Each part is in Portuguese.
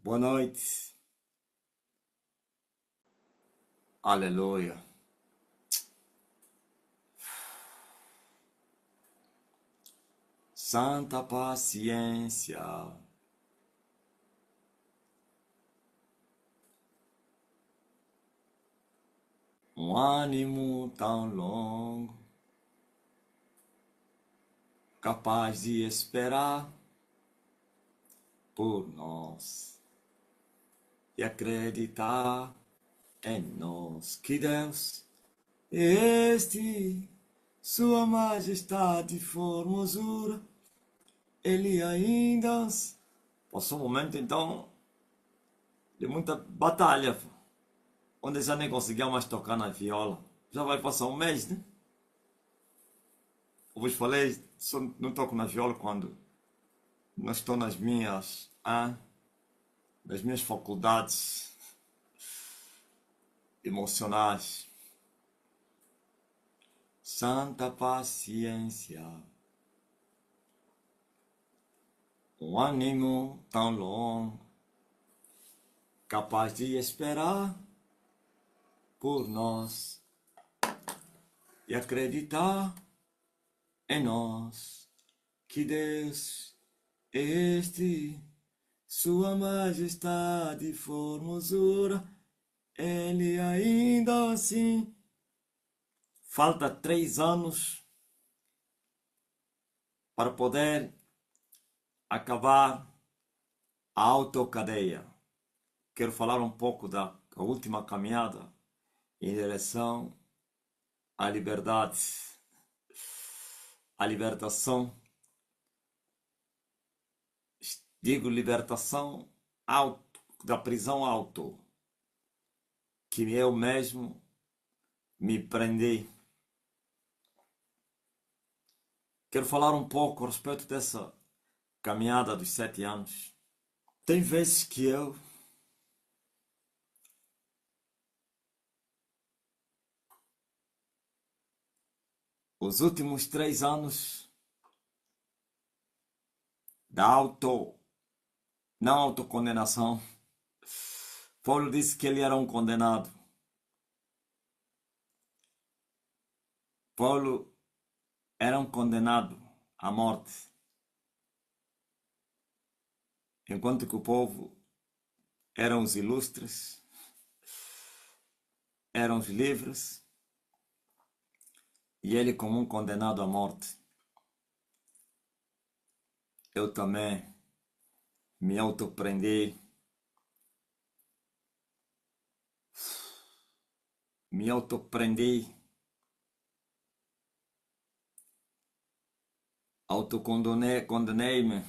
Boa noite. Aleluia. Santa paciência. Um ânimo tão longo, capaz de esperar por nós e acreditar em nós que Deus, Sua Majestade e formosura, Ele ainda passou um momento então de muita batalha, onde já nem conseguia mais tocar na viola. Já vai passar um mês, né? Eu vos falei, só não toco na viola quando não estou nas minhas faculdades emocionais. Santa paciência, um ânimo tão longo, capaz de esperar por nós e acreditar em nós que Deus, Sua Majestade e formosura, Ele ainda assim. Falta 3 anos para poder acabar a autocadeia. Quero falar um pouco da última caminhada em direção à liberdade, à libertação. Digo libertação da prisão auto, que eu mesmo me prendi. Quero falar um pouco a respeito dessa caminhada dos 7 anos. Tem vezes que os últimos 3 anos da não autocondenação, Paulo disse que ele era um condenado. Paulo era um condenado à morte, enquanto que o povo eram os ilustres, eram os livres, e ele como um condenado à morte. Eu também me autoprendi, me autoprendi, condenei-me,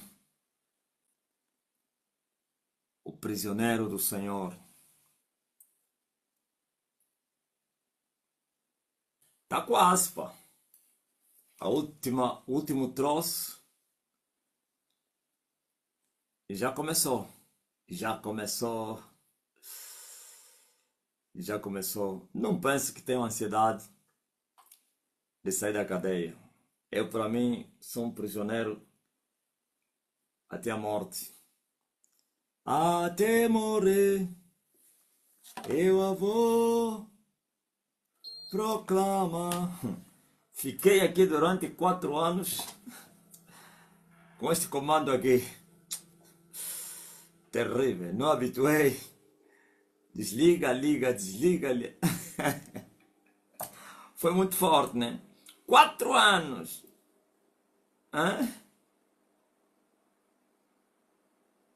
o prisioneiro do Senhor. Tá quase, pá. O último troço e já começou. Já começou. Já começou. Não pense que tenho ansiedade de sair da cadeia. Eu, para mim, sou um prisioneiro até a morte. Até morrer, eu a vou proclamar. Fiquei aqui durante 4 anos com este comando aqui. Terrível, não habituei. Desliga, liga, desliga, liga. Foi muito forte, né? 4 anos. Hã?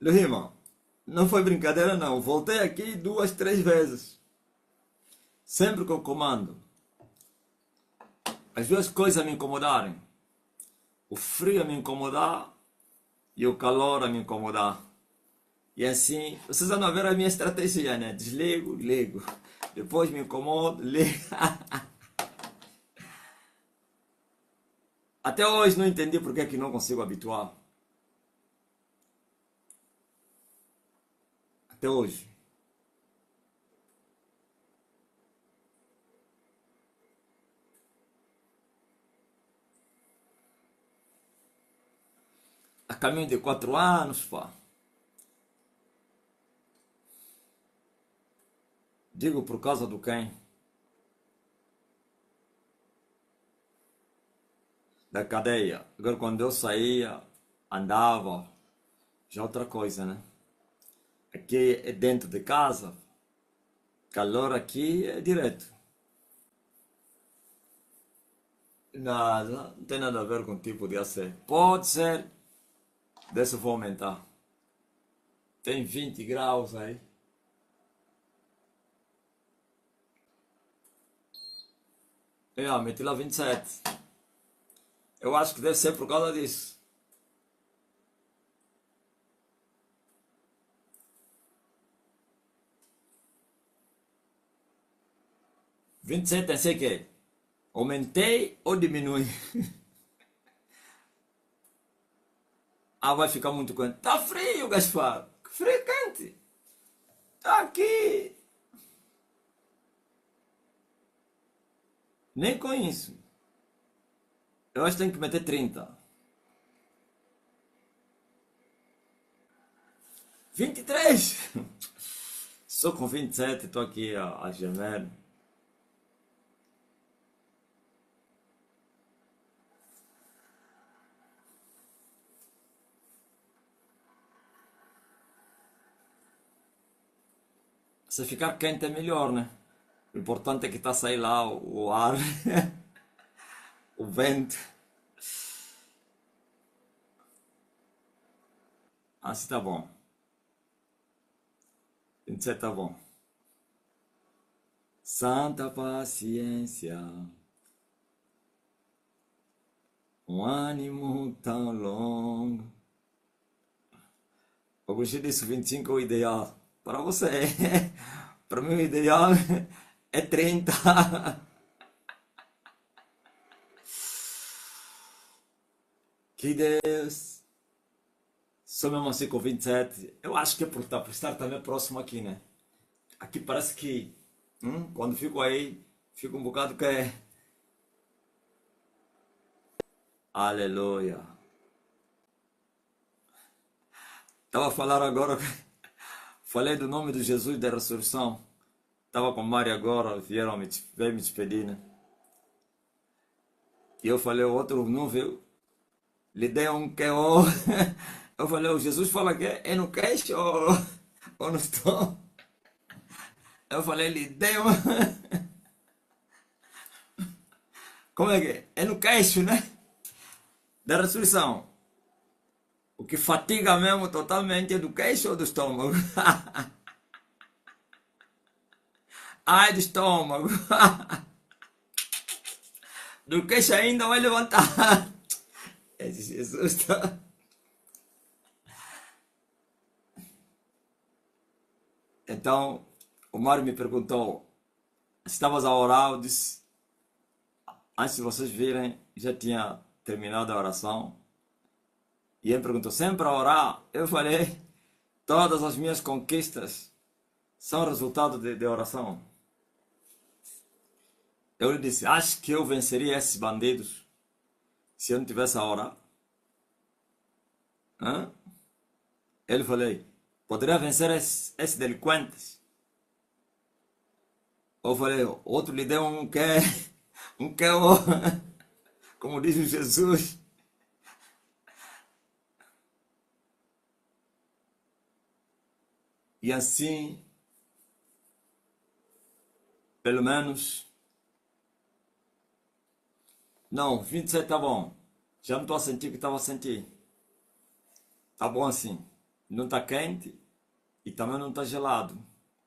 Lima, não foi brincadeira não. Voltei aqui 2, 3 vezes. Sempre com comando. As duas coisas me incomodarem. O frio a me incomodar e o calor a me incomodar. E assim, vocês vão ver a minha estratégia, né? Desligo, ligo. Depois me incomodo, ligo. Até hoje não entendi porque é que não consigo habituar. Até hoje. A caminho de 4 anos, pá. Digo por causa do quem? Da cadeia. Agora quando eu saía, andava, já outra coisa, né? Aqui é dentro de casa, calor aqui é direto. Nada, não tem nada a ver com o tipo de AC. Pode ser, desse eu vou aumentar. Tem 20 graus aí. Meti lá 27. Eu acho que deve ser por causa disso. 27 é sei que aumentei ou diminui? Ah, vai ficar muito quente. Tá frio, Gaspar. Que frio quente. Tá aqui. Nem com isso. Eu acho que tenho que meter 30. 23. Só com 27 estou aqui a gemer. Se ficar quente é melhor, né? O importante é que está a sair lá o ar, o vento. Assim tá bom. 27 tá bom. Santa paciência, um ânimo tão longo. Eu gostei disso, 25 é o ideal. Para você, para mim o ideal é 30. Que Deus. Só mesmo assim com 27. Eu acho que é por estar também próximo aqui, né? Aqui parece que quando fico aí, fico um bocado que é. Aleluia. Estava a falar agora, falei do nome de Jesus da ressurreição. Estava com Mário agora, veio me despedir, né? E eu falei, o outro não viu. Lhe dei um QO. Eu falei, o Jesus fala que é no queixo ou no estômago. Eu falei, lhe dei um. Como é que é? É no queixo, né? Da ressurreição. O que fatiga mesmo totalmente é do queixo ou do estômago? Ai, do estômago. Do queixo ainda vai levantar. Esse Jesus tá. Então, o Mário me perguntou se estavas a orar. Eu disse, antes de vocês virem, já tinha terminado a oração. E ele perguntou, sempre a orar? Eu falei, todas as minhas conquistas são resultado de oração. Eu lhe disse, acho que eu venceria esses bandidos se eu não tivesse a orar? Hã? Ele falei, poderia vencer esses delinquentes? Eu falei, outro lhe deu um que, um que, como diz o Jesus. E assim, pelo menos, não, 27 tá bom. Já não estou a sentir o que estava a sentir. Tá bom assim. Não tá quente e também não tá gelado.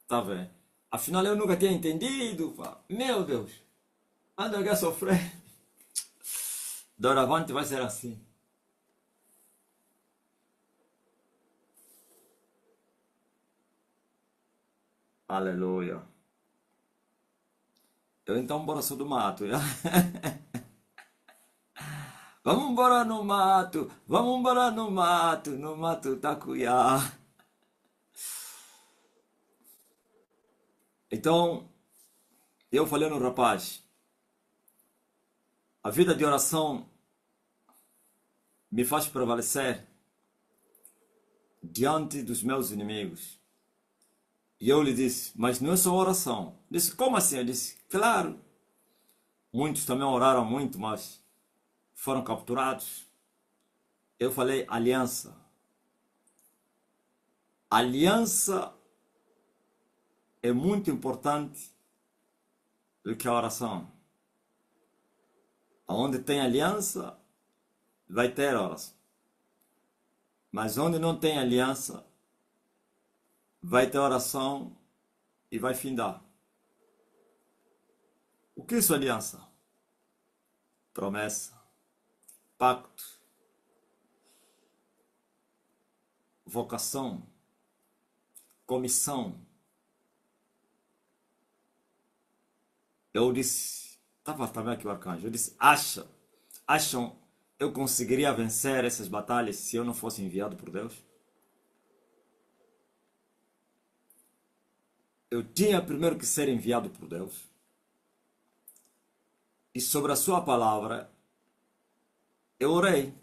Tá vendo? Afinal eu nunca tinha entendido, pá. Meu Deus. Ando aqui a sofrer. Doravante vai ser assim. Aleluia. Eu então bora sou do mato, já. Vamos embora no mato, vamos embora no mato Tacuiá. Então, eu falei no rapaz, a vida de oração me faz prevalecer diante dos meus inimigos. E eu lhe disse, mas não é só oração. Disse, como assim? Eu disse, claro. Muitos também oraram muito, mas foram capturados. Eu falei aliança. Aliança é muito importante do que a oração. Onde tem aliança, vai ter oração. Mas onde não tem aliança, vai ter oração e vai findar. O que é isso, aliança? Promessa, pacto, vocação, comissão. Eu disse, estava também aqui o arcanjo, eu disse, acham eu conseguiria vencer essas batalhas se eu não fosse enviado por Deus? Eu tinha primeiro que ser enviado por Deus. E sobre a sua palavra, eu orei.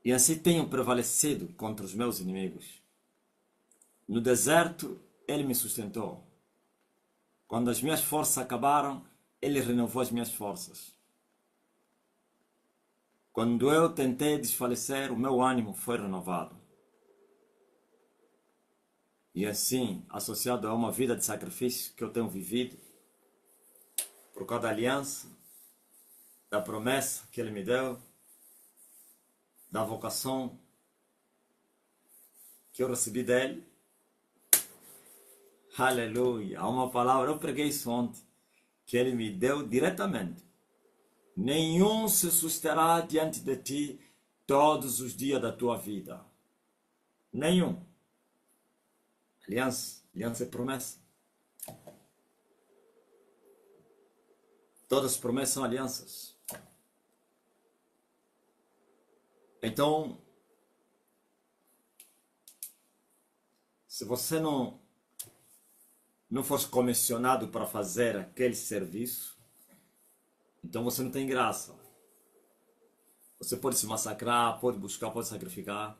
E assim tenho prevalecido contra os meus inimigos. No deserto, Ele me sustentou. Quando as minhas forças acabaram, Ele renovou as minhas forças. Quando eu tentei desfalecer, o meu ânimo foi renovado. E assim, associado a uma vida de sacrifício que eu tenho vivido, por causa da aliança, da promessa que Ele me deu, da vocação que eu recebi dEle. Aleluia! Há uma palavra, eu preguei isso ontem, que Ele me deu diretamente. Nenhum se susterá diante de ti todos os dias da tua vida. Nenhum. Aliança é promessa. Todas as promessas são alianças. Então, se você não fosse comissionado para fazer aquele serviço, então você não tem graça. Você pode se massacrar, pode buscar, pode sacrificar.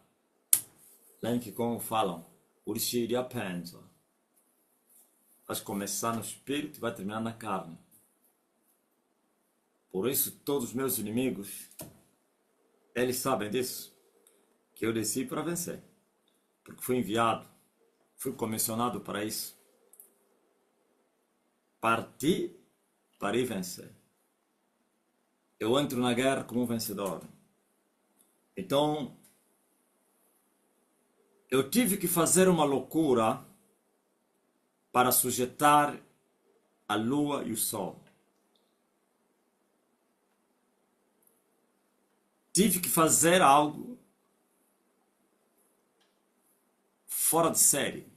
Lembra que como falam, Urishirya pensa. Vai começar no espírito e vai terminar na carne. Por isso todos os meus inimigos, eles sabem disso. Que eu desci para vencer. Porque fui enviado, fui comissionado para isso. Parti para ir vencer. Eu entro na guerra como um vencedor. Então, eu tive que fazer uma loucura para sujeitar a lua e o sol. Tive que fazer algo fora de série.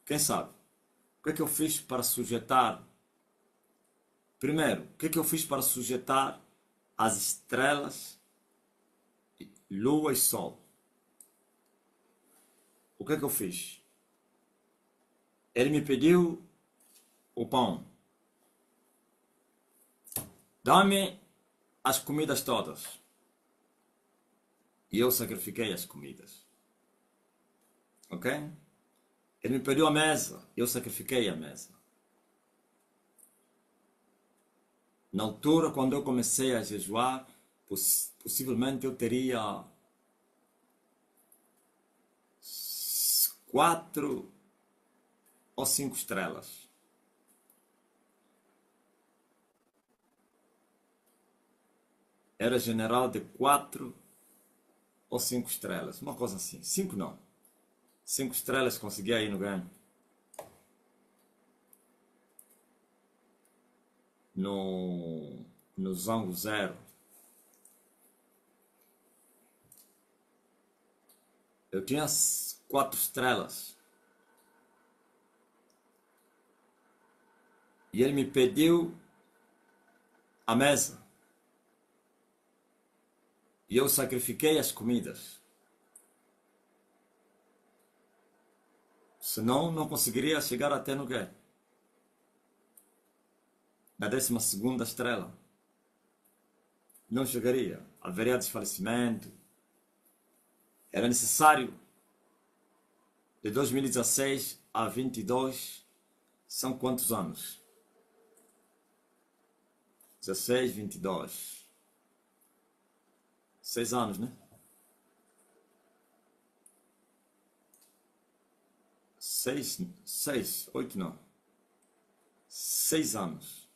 Quem sabe? O que é que eu fiz para sujeitar? Primeiro, o que é que eu fiz para sujeitar as estrelas, lua e sol? O que é que eu fiz? Ele me pediu o pão. Dá-me as comidas todas. E eu sacrifiquei as comidas. Ok? Ele me pediu a mesa. Eu sacrifiquei a mesa. Na altura, quando eu comecei a jejuar, possivelmente eu teria 4 ou 5 estrelas. Era general de 4 ou 5 estrelas. Uma coisa assim. 5 não. 5 estrelas conseguia ir no ganho. No Zango Zero. Eu tinha 4 estrelas. E ele me pediu a mesa. E eu sacrifiquei as comidas. Senão não conseguiria chegar até no quê? Na 12ª estrela. Não chegaria. Haveria desfalecimento. Era necessário De 2016 a 22 são quantos anos? 16, 22. 6 anos, né? 6, 8 não. 6 anos.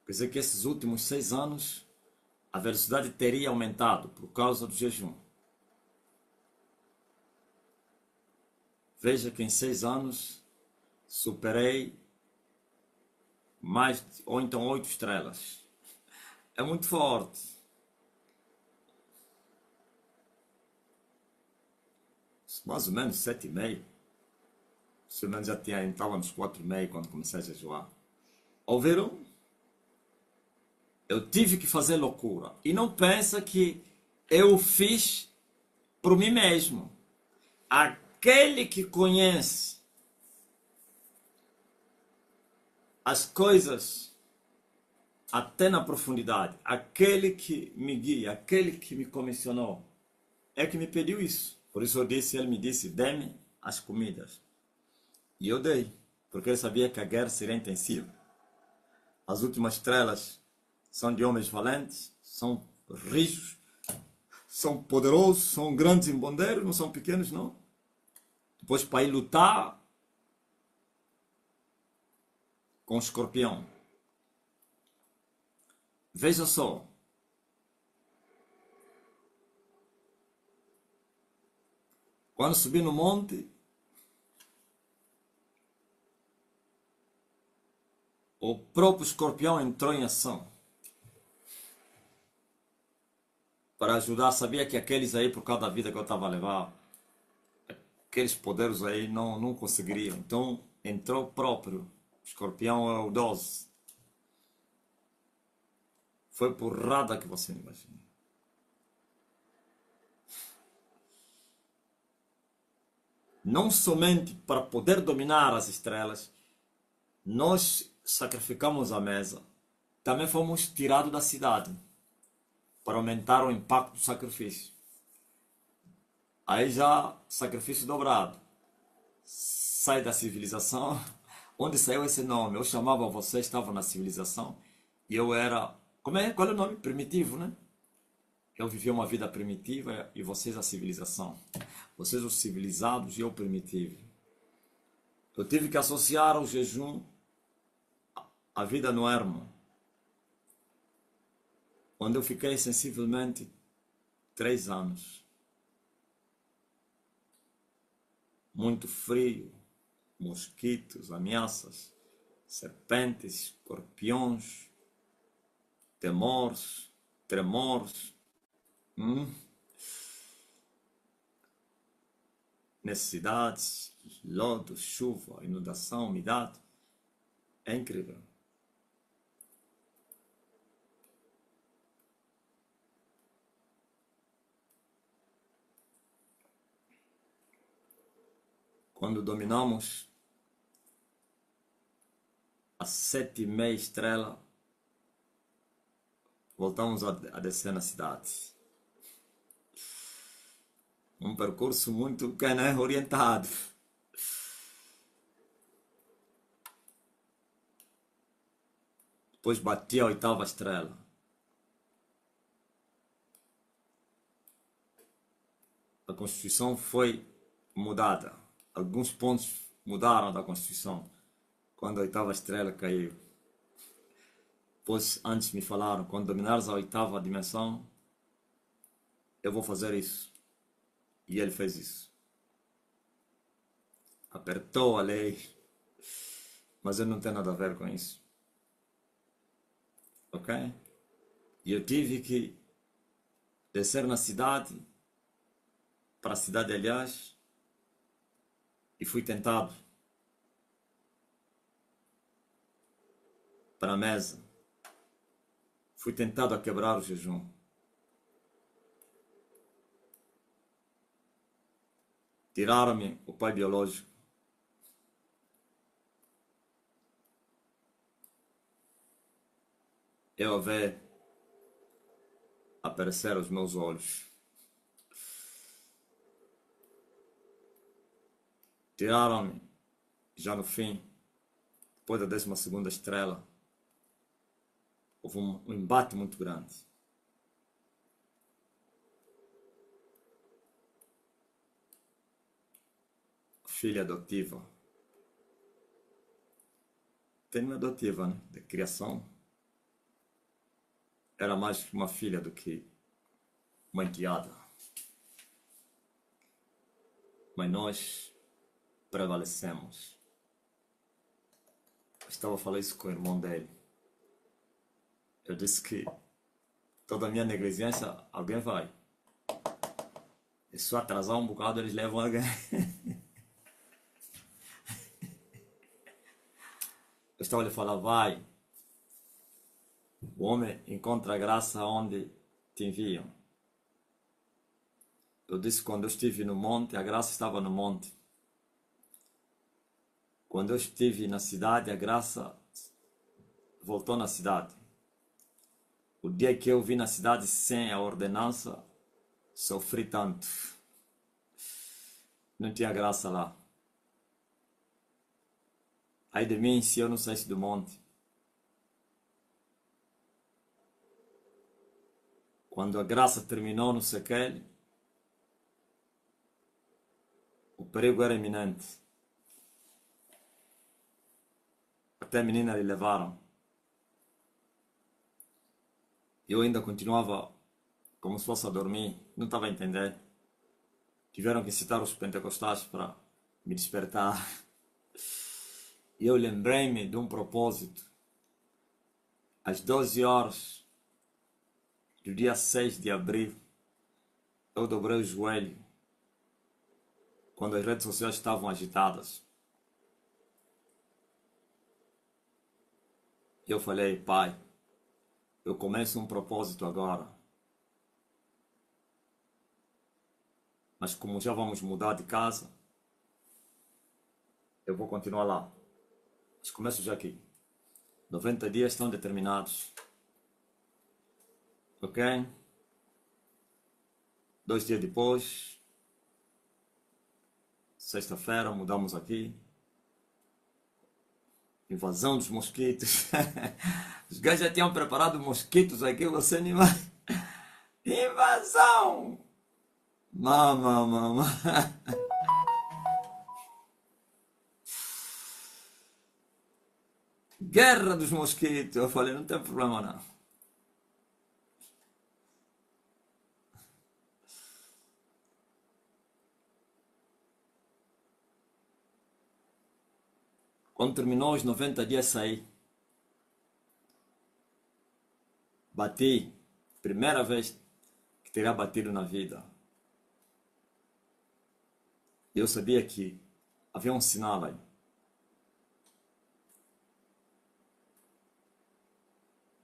Quer dizer que esses últimos 6 anos a velocidade teria aumentado por causa do jejum. Veja que em 6 anos superei mais, ou então 8 estrelas. É muito forte. Mais ou menos 7,5. Se menos já tinha, estava nos 4,5 quando comecei a jejuar. Ouviram? Eu tive que fazer loucura. E não pensa que eu fiz por mim mesmo. Aquele que conhece as coisas até na profundidade, aquele que me guia, aquele que me comissionou, é que me pediu isso. Por isso eu disse, ele me disse, dê-me as comidas. E eu dei, porque eu sabia que a guerra seria intensiva. As últimas estrelas são de homens valentes, são rijos, são poderosos, são grandes embondeiros, não são pequenos não. Depois para ir lutar com o escorpião. Veja só. Quando subi no monte, o próprio escorpião entrou em ação para ajudar. Sabia que aqueles aí, por causa da vida que eu estava a levar, aqueles poderes aí não conseguiriam. Então entrou o próprio escorpião, é o 12. Foi porrada que você não imagina. Não somente para poder dominar as estrelas, nós sacrificamos a mesa, também fomos tirados da cidade para aumentar o impacto do sacrifício. Aí já sacrifício dobrado. Sai da civilização. Onde saiu esse nome? Eu chamava você, estava na civilização e eu era, qual é o nome? Primitivo, né? Eu vivia uma vida primitiva e vocês a civilização. Vocês os civilizados e eu primitivo. Eu tive que associar ao jejum a vida no ermo, onde eu fiquei sensivelmente 3 anos. Muito frio, mosquitos, ameaças, serpentes, escorpiões, temores, tremores, necessidades, lodo, chuva, inundação, umidade. É incrível. Quando dominamos a 7,5 estrela, voltamos a descer na cidade. Um percurso muito orientado. Depois bati a 8ª estrela. A Constituição foi mudada. Alguns pontos mudaram da Constituição quando a 8ª estrela caiu. Pois antes me falaram, quando dominares a 8ª dimensão, eu vou fazer isso. E ele fez isso. Apertou a lei, mas eu não tenho nada a ver com isso. Ok? E eu tive que descer na cidade, para a cidade, aliás, e fui tentado para a mesa. Fui tentado a quebrar o jejum. Tiraram-me o pai biológico. Eu a ver aparecer aos meus olhos. Tiraram-me já no fim, depois da 12ª estrela. Houve um embate muito grande. Filha adotiva. Tenho uma adotiva, né? De criação. Era mais uma filha do que uma enteada. Mas nós prevalecemos. Eu estava a falar isso com o irmão dele. Eu disse que toda a minha negligência, alguém vai. E se eu atrasar um bocado, eles levam alguém. Eu estava a lhe falar, vai. O homem encontra a graça onde te enviam. Eu disse, quando eu estive no monte, a graça estava no monte. Quando eu estive na cidade, a graça voltou na cidade. O dia que eu vim na cidade sem a ordenança, sofri tanto. Não tinha graça lá. Ai de mim se eu não saísse do monte. Quando a graça terminou no Sequel, o perigo era iminente. Até a menina lhe levaram. Eu ainda continuava como se fosse a dormir, não estava a entender. Tiveram que citar os pentecostais para me despertar. E eu lembrei-me de um propósito. Às 12 horas do dia 6 de abril, eu dobrei o joelho quando as redes sociais estavam agitadas. Eu falei, pai, eu começo um propósito agora. Mas como já vamos mudar de casa, eu vou continuar lá. Mas começo já aqui. 90 dias estão determinados. Ok? 2 dias depois, sexta-feira, mudamos aqui. Invasão dos mosquitos. Os gajos já tinham preparado mosquitos aqui, você nem vai. Invasão! Mama. Guerra dos mosquitos. Eu falei, não tem problema não. Quando terminou os 90 dias, saí. Bati. Primeira vez que teria batido na vida. E eu sabia que havia um sinal aí.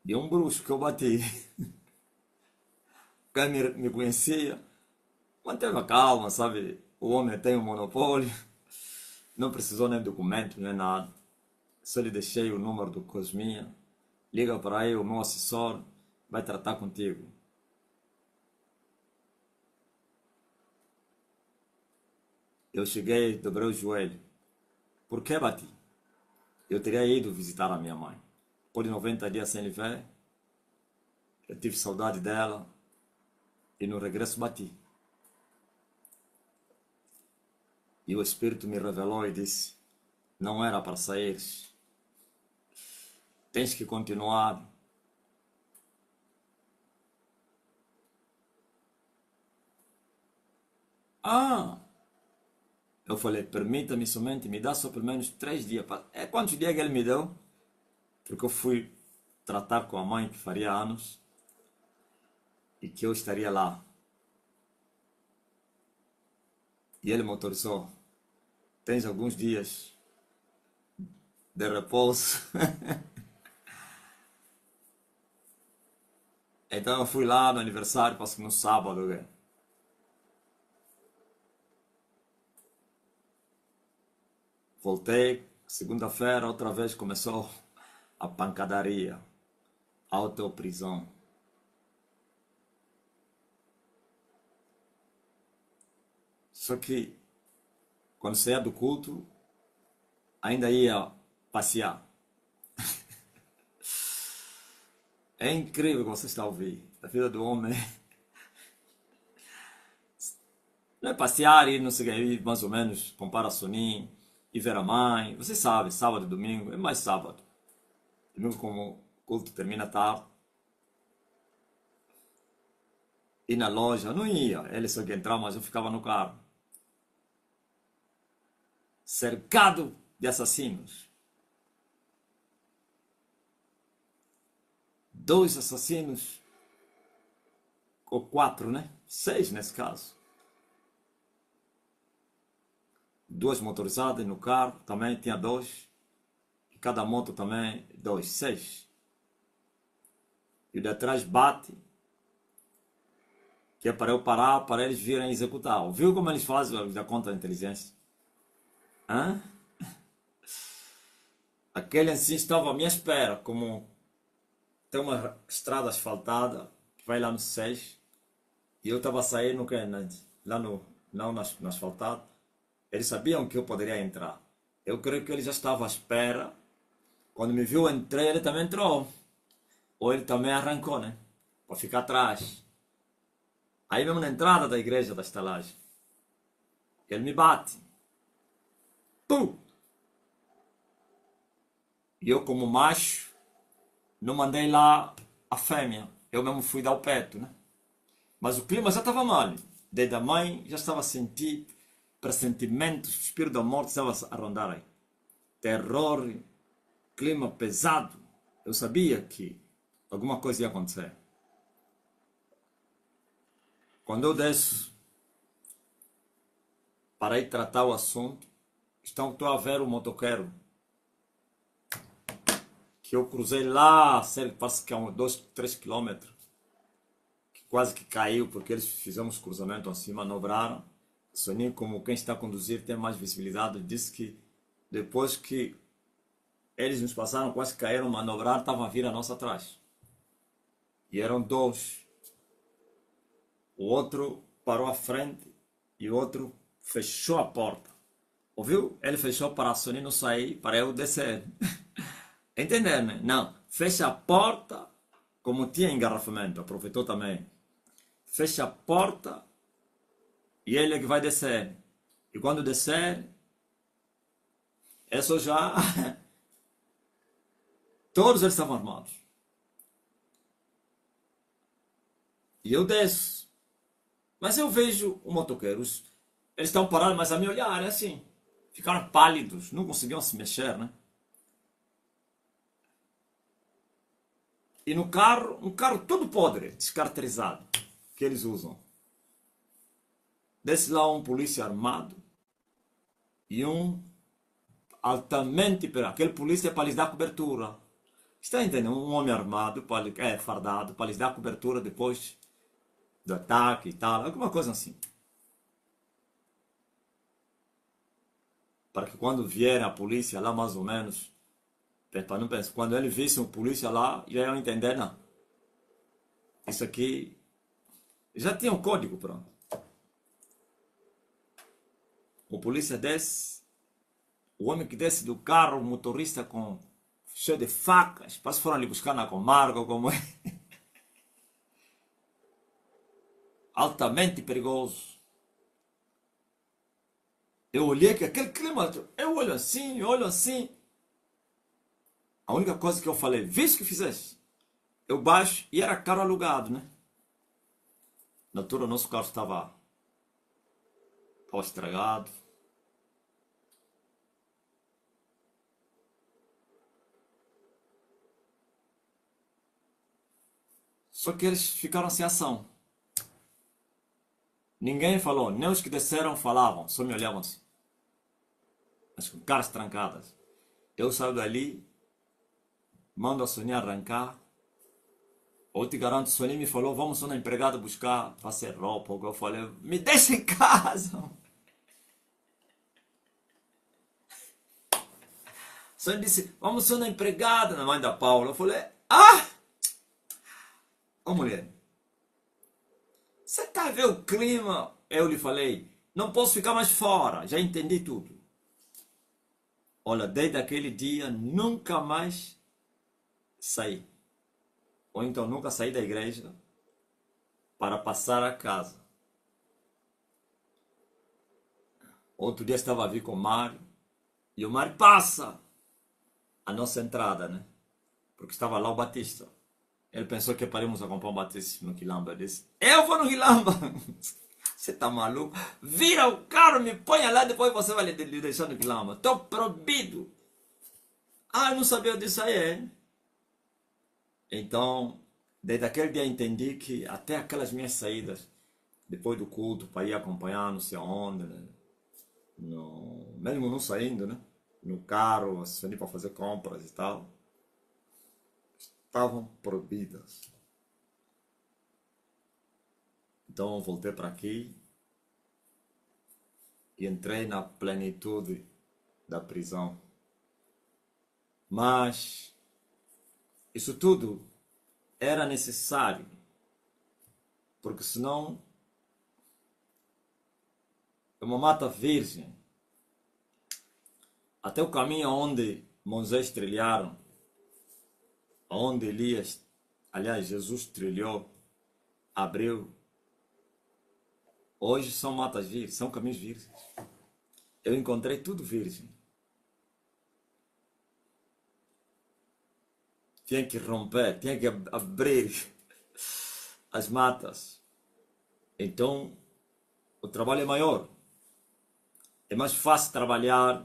De um bruxo que eu bati. Quem me conhecia, manteve a calma, sabe? O homem tem um monopólio. Não precisou nem documento, nem nada. Só lhe deixei o número do Cosminha. Liga para aí, o meu assessor vai tratar contigo. Eu cheguei, dobrei o joelho. Por que bati? Eu teria ido visitar a minha mãe. Depois de 90 dias sem lhe ver, eu tive saudade dela e no regresso bati. E o Espírito me revelou e disse, não era para saíres. Tens que continuar. Ah! Eu falei, permita-me somente, me dá só pelo menos 3 dias. É quantos dias que ele me deu? Porque eu fui tratar com a mãe que faria anos e que eu estaria lá. E ele me autorizou. Tens alguns dias de repouso. Então eu fui lá no aniversário, passei no sábado. Voltei, segunda-feira, outra vez começou a pancadaria, autoprisão. Só que Quando saía do culto, ainda ia passear. É incrível o que você está a ouvir. A vida do homem não é passear, ir, não sei o que, ir mais ou menos, comprar a Soninho, ir ver a mãe. Você sabe, sábado e domingo, é mais sábado. Domingo, como o culto termina tarde, ir na loja, eu não ia. Ele só que entrar, mas eu ficava no carro. Cercado de assassinos. 2 assassinos, ou 4, né? 6 nesse caso. 2 motorizadas no carro, também tinha 2. E cada moto também, 2, 6. E o de atrás bate, que é para eu parar, para eles virem executar. Viu como eles fazem da contra-inteligência? Hã? Aquele assim estava à minha espera, como tem uma estrada asfaltada, que vai lá no 6, e eu estava a sair no que? Lá no, não no asfaltado. Eles sabiam que eu poderia entrar. Eu creio que ele já estava à espera. Quando me viu entrar, ele também entrou. Ou ele também arrancou, né? Para ficar atrás. Aí mesmo na entrada da igreja da estalagem, ele me bate. Pum! E eu, como macho, não mandei lá a fêmea. Eu mesmo fui dar o peto, né? Mas o clima já estava mal. Desde a mãe já estava a sentir pressentimentos, o espírito da morte estava a rondar aí. Terror, clima pesado. Eu sabia que alguma coisa ia acontecer. Quando eu desço para ir tratar o assunto, estou a ver o motoqueiro que eu cruzei lá, parece que é 2, 3 quilômetros, que quase que caiu porque eles fizemos cruzamento assim, manobraram. Soninho, como quem está a conduzir tem mais visibilidade, disse que depois que eles nos passaram, quase caíram, manobraram, estavam a vir a nossa atrás. E eram 2. O outro parou à frente e o outro fechou a porta. Ouviu? Ele fechou para a Soninho não sair, para eu descer. Entendeu, né? Não. Fecha a porta, como tinha engarrafamento, aproveitou também. Fecha a porta e ele é que vai descer. E quando descer, isso já... Todos eles estavam armados. E eu desço. Mas eu vejo os motoqueiros, eles estão parados, mas a me olhar, assim. Ficaram pálidos, não conseguiam se mexer, né? E no carro, um carro todo podre, descaracterizado, que eles usam. Desce lá um polícia armado e um altamente, aquele polícia é para lhes dar cobertura. Está entendendo? Um homem armado, fardado, para lhes dar cobertura depois do ataque e tal, alguma coisa assim. Para que quando vier a polícia lá, mais ou menos, para não pensar, quando ele visse um polícia lá, já iam entender, não. Isso aqui já tinha um código, pronto. O polícia desce, o homem que desce do carro, o motorista com cheio de facas, parece que foram ali buscar na Comarca, como é. Altamente perigoso. Eu olhei que aquele clima, eu olho assim, eu olho assim. A única coisa que eu falei, vê o que fizeste. Eu baixo e era carro alugado, né? Na altura o nosso carro estava estragado. Só que eles ficaram sem ação. Ninguém falou, nem os que desceram falavam, só me olhavam assim. Mas com caras trancadas. Eu saio dali, mando a Sonia arrancar. Ou te garanto, Sonia me falou, vamos só na empregada buscar, fazer roupa. Eu falei, me deixa em casa. Sonia disse, vamos só na empregada, na mãe da Paula. Eu falei, ô mulher, você tá vendo o clima? Eu lhe falei, Não posso ficar mais fora, já entendi tudo. Olha, desde aquele dia nunca mais saí. Ou então nunca saí da igreja para passar a casa. Outro dia estava a vir com o Mário e o Mário passa a nossa entrada, né? Porque estava lá o Batista. Ele pensou que paremos a comprar um Batista no Quilamba. Ele disse: eu vou no Quilamba. Você tá maluco? Vira o carro, me ponha lá, depois você vai lhe deixar no Quilamba. Estou proibido. Ah, eu não sabia disso aí, é? Então, desde aquele dia entendi que até aquelas minhas saídas, depois do culto, para ir acompanhar não sei aonde, né? Mesmo não saindo, né? No carro, saindo para fazer compras e tal, estavam proibidas. Então eu voltei para aqui e entrei na plenitude da prisão. Mas isso tudo era necessário, porque senão é uma mata virgem. Até o caminho onde Moisés trilharam, onde Elias, aliás, Jesus trilhou, abriu. Hoje são matas virgens, são caminhos virgens. Eu encontrei tudo virgem. Tinha que romper, tinha que abrir as matas. Então, o trabalho é maior. É mais fácil trabalhar.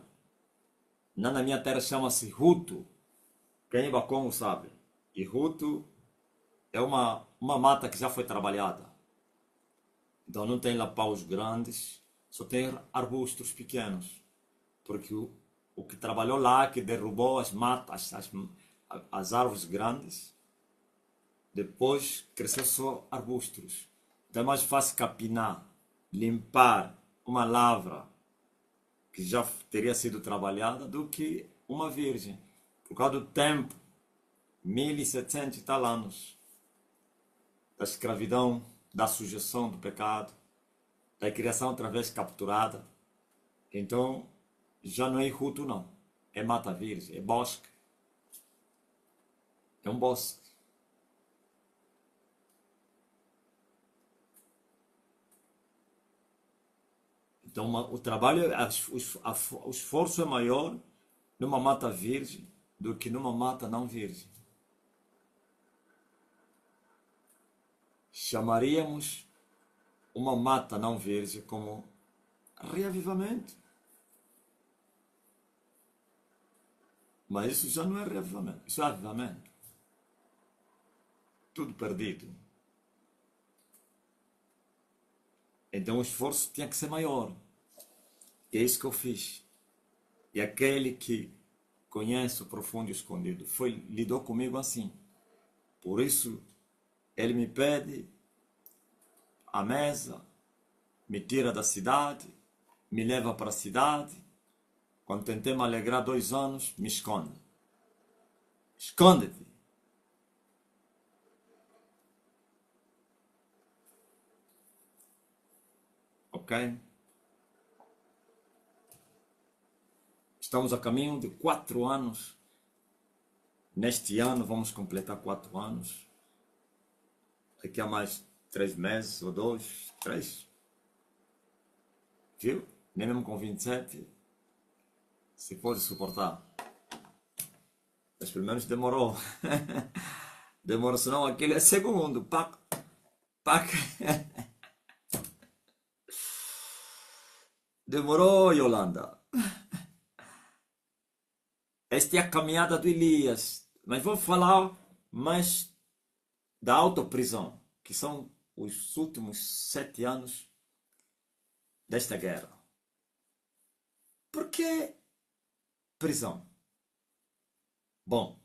Na minha terra chama-se Ruto. Quem é Bacongo sabe. E Ruto é uma mata que já foi trabalhada. Então não tem lá paus grandes, só tem arbustos pequenos. Porque o que trabalhou lá, que derrubou as matas, as árvores grandes, depois cresceu só arbustos. Então é mais fácil capinar, limpar uma lavra que já teria sido trabalhada do que uma virgem. Por causa do tempo, 1700 e tal anos, da escravidão, da sujeição do pecado, da criação outra vez capturada. Então, já não é ruto não, é mata virgem, é bosque. É um bosque. Então, o trabalho, o esforço é maior numa mata virgem do que numa mata não virgem. Chamaríamos uma mata não virgem como reavivamento. Mas isso já não é reavivamento, isso é avivamento. Tudo perdido. Então o esforço tinha que ser maior. E é isso que eu fiz. E aquele que conhece o profundo e o escondido lidou comigo assim. Por isso, ele me pede a mesa, me tira da cidade, me leva para a cidade. Quando tentei me alegrar 2 anos, me esconde. Esconde-te. Ok? Estamos a caminho de 4 anos. Neste ano vamos completar 4 anos. Daqui a mais 3 meses ou 2, 3. Viu? Nem mesmo com 27 se pode suportar. Mas pelo menos demorou. Demorou, senão aquele é segundo. Pac, pac. Demorou, Yolanda. Esta é a caminhada do Elias. Mas vou falar mais da autoprisão, que são os últimos 7 anos desta guerra. Por que prisão? Bom,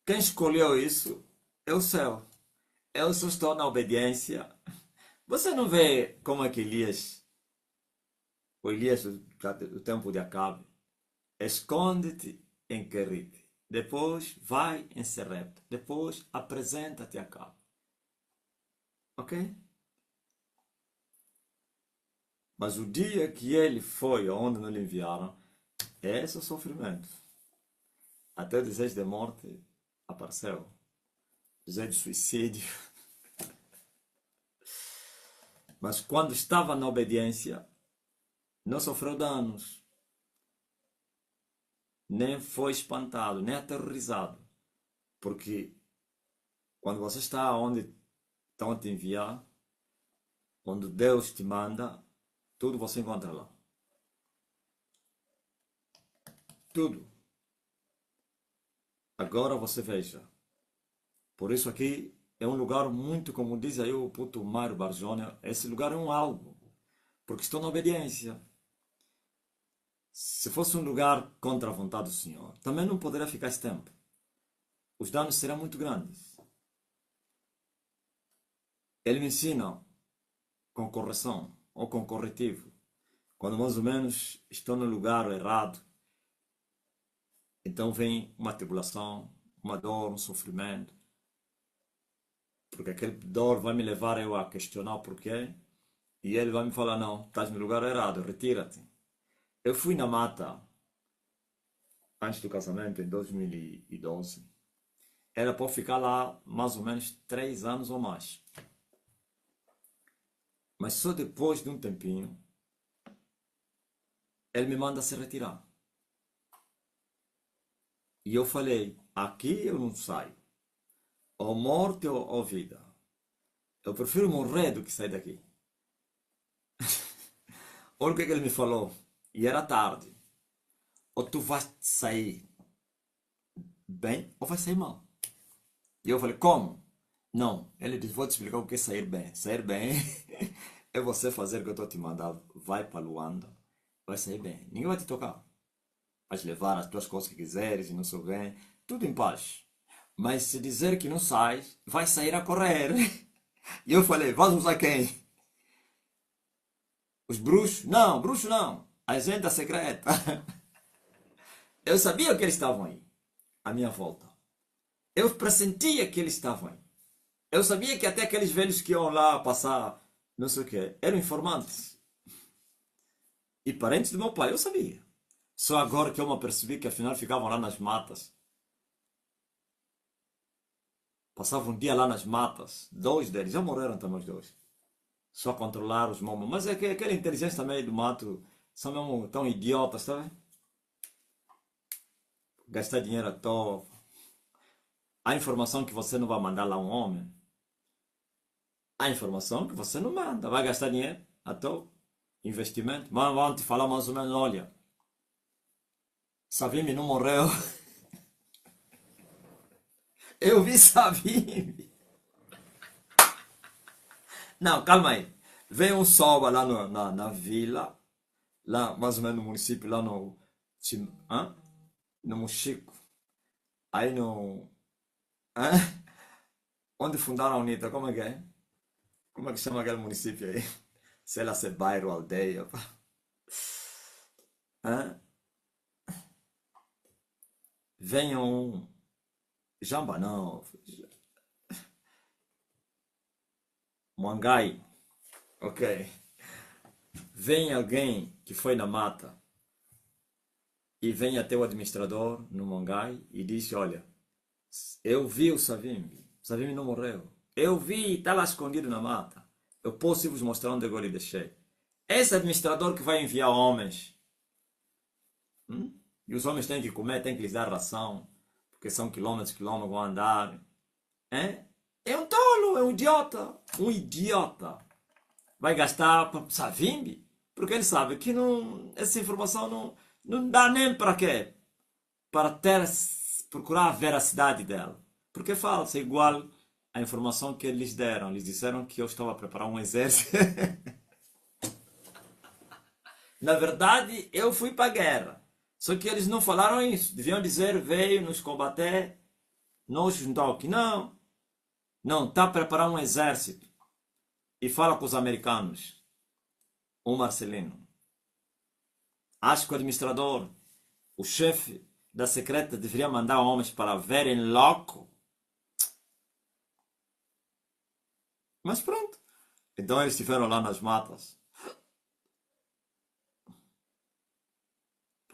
quem escolheu isso é o céu. Eu só estou na obediência. Você não vê como é que o Elias do tempo de Acabe, esconde-te em Querite, depois vai em Serepta, depois apresenta-te a Acabe. Ok? Mas o dia que ele foi aonde não lhe enviaram, esse é o sofrimento. Até o desejo de morte apareceu. Desejo de suicídio. Mas quando estava na obediência, não sofreu danos. Nem foi espantado, nem aterrorizado. Porque quando você está onde estão a te enviar, onde Deus te manda, tudo você encontra lá. Tudo. Agora você veja. Por isso aqui é um lugar muito, como diz aí o puto Mário Barjone, esse lugar é um algo. Porque estou na obediência. Se fosse um lugar contra a vontade do Senhor, também não poderia ficar esse tempo. Os danos serão muito grandes. Ele me ensina com correção ou com corretivo. Quando mais ou menos estou no lugar errado, então vem uma tribulação, uma dor, um sofrimento. Porque aquele dor vai me levar eu a questionar o porquê. E ele vai me falar, não, estás no lugar errado, retira-te. Eu fui na mata antes do casamento, em 2012. Era para ficar lá mais ou menos 3 anos ou mais. Mas só depois de um tempinho, ele me manda se retirar. E eu falei, aqui eu não saio. Ou morte ou vida. Eu prefiro morrer do que sair daqui. Olha o que ele me falou. E era tarde. Ou tu vais sair bem ou vai sair mal. E eu falei, como? Não. Ele disse, vou te explicar o que é sair bem. Sair bem é você fazer o que eu estou te mandando. Vai para Luanda. Vai sair bem. Ninguém vai te tocar. Vais levar as tuas coisas que quiseres e não sei o quê. Tudo em paz. Mas se dizer que não sais, vai sair a correr. E eu falei, vais usar quem? Os bruxos? Não, bruxo não. A agenda secreta. Eu sabia que eles estavam aí, à minha volta. Eu pressentia que eles estavam aí. Eu sabia que até aqueles velhos que iam lá passar, não sei o quê, eram informantes. E parentes do meu pai, eu sabia. Só agora que eu me apercebi que afinal ficavam lá nas matas. Passavam um dia lá nas matas. 2 deles, já morreram também os 2. Só controlar os momos. Mas é que aquela inteligência também do mato, são mesmo tão idiotas, sabe? Gastar dinheiro à toa. A informação que você não vai mandar lá um homem. A informação que você não manda. Vai gastar dinheiro à toa. Investimento. Mas vão te falar mais ou menos, olha. Savimbi não morreu. Eu vi Savimbi. Não, calma aí. Vem um soba lá na vila. Lá, mais ou menos no município, lá no... Hã? No Mochico. Aí no... Hã? Onde fundaram a UNITA, como é que é? Como é que chama aquele município aí? Sei lá se é bairro, aldeia. Pá. Hã? Venha um... Jamba não. Mangai. Ok. Vem alguém que foi na mata e vem até o administrador no Mangai e diz, olha, eu vi o Savimbi. O Savimbi não morreu. Eu vi, está lá escondido na mata. Eu posso vos mostrar onde eu lhe deixei. Esse administrador que vai enviar homens. E os homens têm que comer, têm que lhes dar ração. Porque são quilômetros, quilômetros, vão andar. É um tolo, é um idiota. Um idiota. Vai gastar para Savimbi? Porque ele sabe que não, essa informação não dá nem para quê? Para procurar a veracidade dela. Porque é falsa, é igual à informação que eles deram. Eles disseram que eu estava a preparar um exército. Na verdade, eu fui para a guerra. Só que eles não falaram isso. Deviam dizer, veio nos combater, nos juntou aqui. Não. Não, está a preparar um exército. E fala com os americanos. O Marcelino. Acho que o administrador, o chefe da secreta, deveria mandar homens para verem logo. Mas pronto. Então eles estiveram lá nas matas.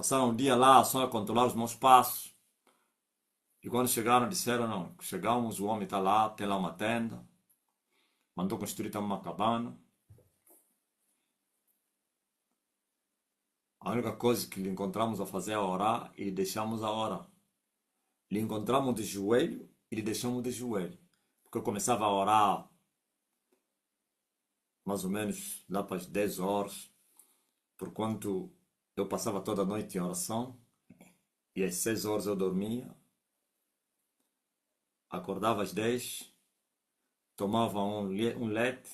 Passaram um dia lá só a controlar os meus passos. E quando chegaram, disseram: não, chegamos, o homem está lá, tem lá uma tenda, mandou construir também uma cabana. A única coisa que lhe encontramos a fazer é orar e lhe deixamos a orar. Lhe encontramos de joelho e lhe deixamos de joelho. Porque eu começava a orar mais ou menos lá para as 10 horas, porquanto eu passava toda a noite em oração e às 6 horas eu dormia, acordava às 10, tomava um leite,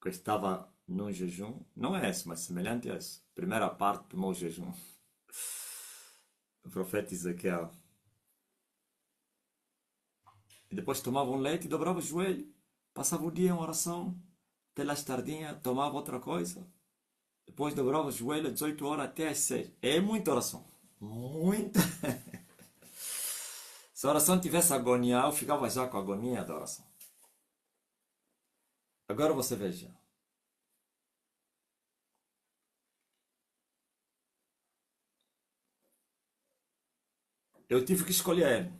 que eu estava num jejum, não é esse, mas semelhante a esse, primeira parte do meu jejum. O profeta Ezequiel. E depois tomava um leite e dobrava o joelho, passava o dia em oração, pelas tardinhas tomava outra coisa, depois dobrava o joelho às 18 horas até às 6. É muita oração. Muita. Se a oração tivesse agonia, eu ficava já com a agonia da oração. Agora você veja. Eu tive que escolher.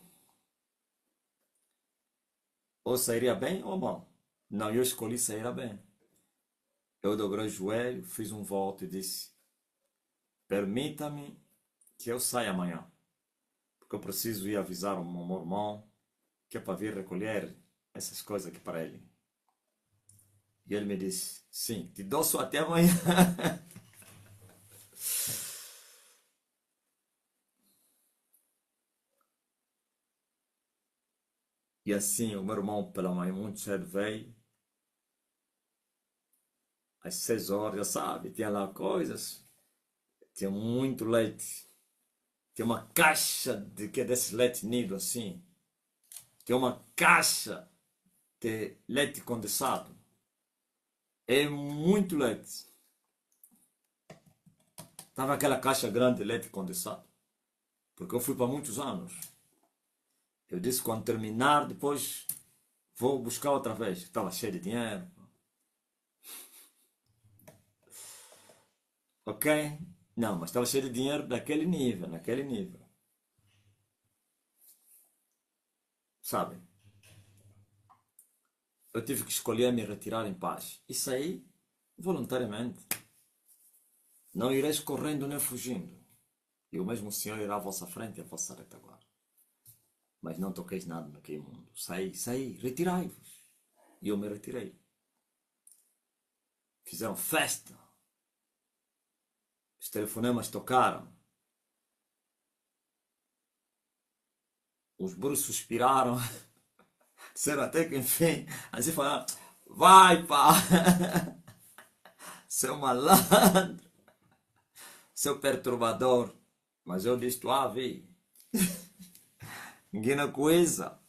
Ou sairia bem ou mal. Não, eu escolhi sair bem. Eu dobrei o joelho, fiz um voto e disse: permita-me que eu saia amanhã. Porque eu preciso ir avisar o meu irmão que é para vir recolher essas coisas aqui para ele. E ele me disse: sim, te dou só até amanhã. E assim o meu irmão pela manhã muito cedo veio. Às 6 horas, já sabe, tinha lá coisas. Tinha muito leite. Tinha uma caixa de que é desse leite nido assim. Tinha uma caixa de leite condensado. É muito leite. Estava aquela caixa grande de leite condensado. Porque eu fui para muitos anos. Eu disse: quando terminar, depois vou buscar outra vez. Estava cheio de dinheiro. Ok? Não, mas estava cheio de dinheiro daquele nível, naquele nível. Sabe? Eu tive que escolher me retirar em paz. E saí voluntariamente. Não ireis correndo nem fugindo. E o mesmo Senhor irá à vossa frente e à vossa retaguarda. Mas não toqueis nada naquele mundo. Saí, retirai-vos. E eu me retirei. Fizeram festa. Os telefonemas tocaram. Os burros suspiraram. Disseram até que enfim. Assim falaram: vai pá. Seu malandro. Seu perturbador. Mas eu disse: vi. Ninguém coisa.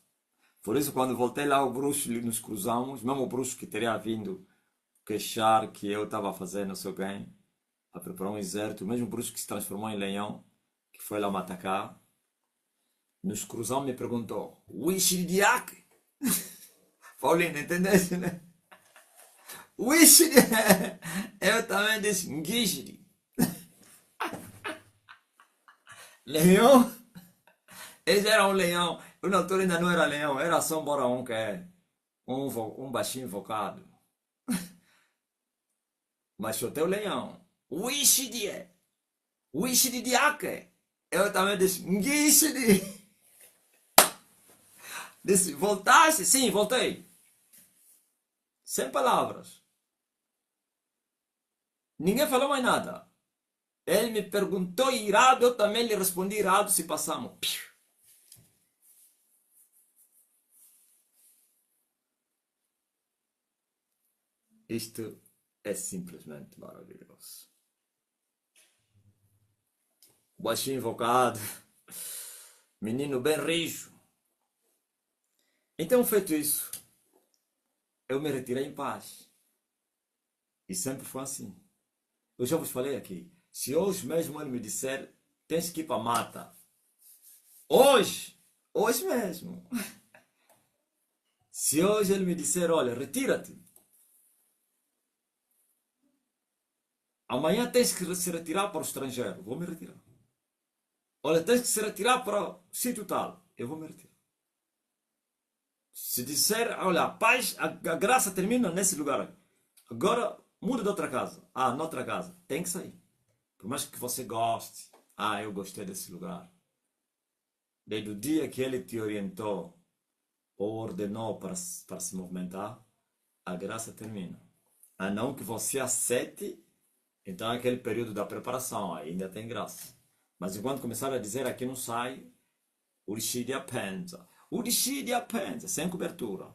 Por isso, quando voltei lá, o bruxo nos cruzamos. Mesmo o bruxo que teria vindo queixar que eu estava fazendo não sei o quê, a preparar um exército, o mesmo bruxo que se transformou em leão, que foi lá me atacar, nos cruzamos e me perguntou: Wishiridiak? Paulino, entendeste, né? Wishiridiak! Eu também disse: Ngishiri. Leão? Esse era um leão. Eu na altura ainda não era leão, era só um boraão que é um baixinho invocado. Mas chutei o leão. Wishiridiak! Wishiridiak! Eu também disse: Ngishiri. Disse: voltaste? Sim, voltei. Sem palavras. Ninguém falou mais nada. Ele me perguntou irado, eu também lhe respondi irado se passamos. Isto é simplesmente maravilhoso. Baixinho invocado. Menino bem rijo. Então, feito isso, eu me retirei em paz. E sempre foi assim. Eu já vos falei aqui. Se hoje mesmo ele me disser: tens que ir para a mata. Hoje mesmo. Se hoje ele me disser: olha, retira-te. Amanhã tens que se retirar para o estrangeiro. Vou me retirar. Olha, tens que se retirar para o sítio tal. Eu vou me retirar. Se disser, olha, a paz, a graça termina nesse lugar. Agora muda de outra casa. Ah, noutra casa. Tem que sair. Por mais que você goste. Ah, eu gostei desse lugar. Desde o dia que ele te orientou ou ordenou para se movimentar, a graça termina. A não que você aceite, então é aquele período da preparação ainda tem graça. Mas enquanto começar a dizer aqui não sai, uricídia pensa. Uricídia pensa, sem cobertura.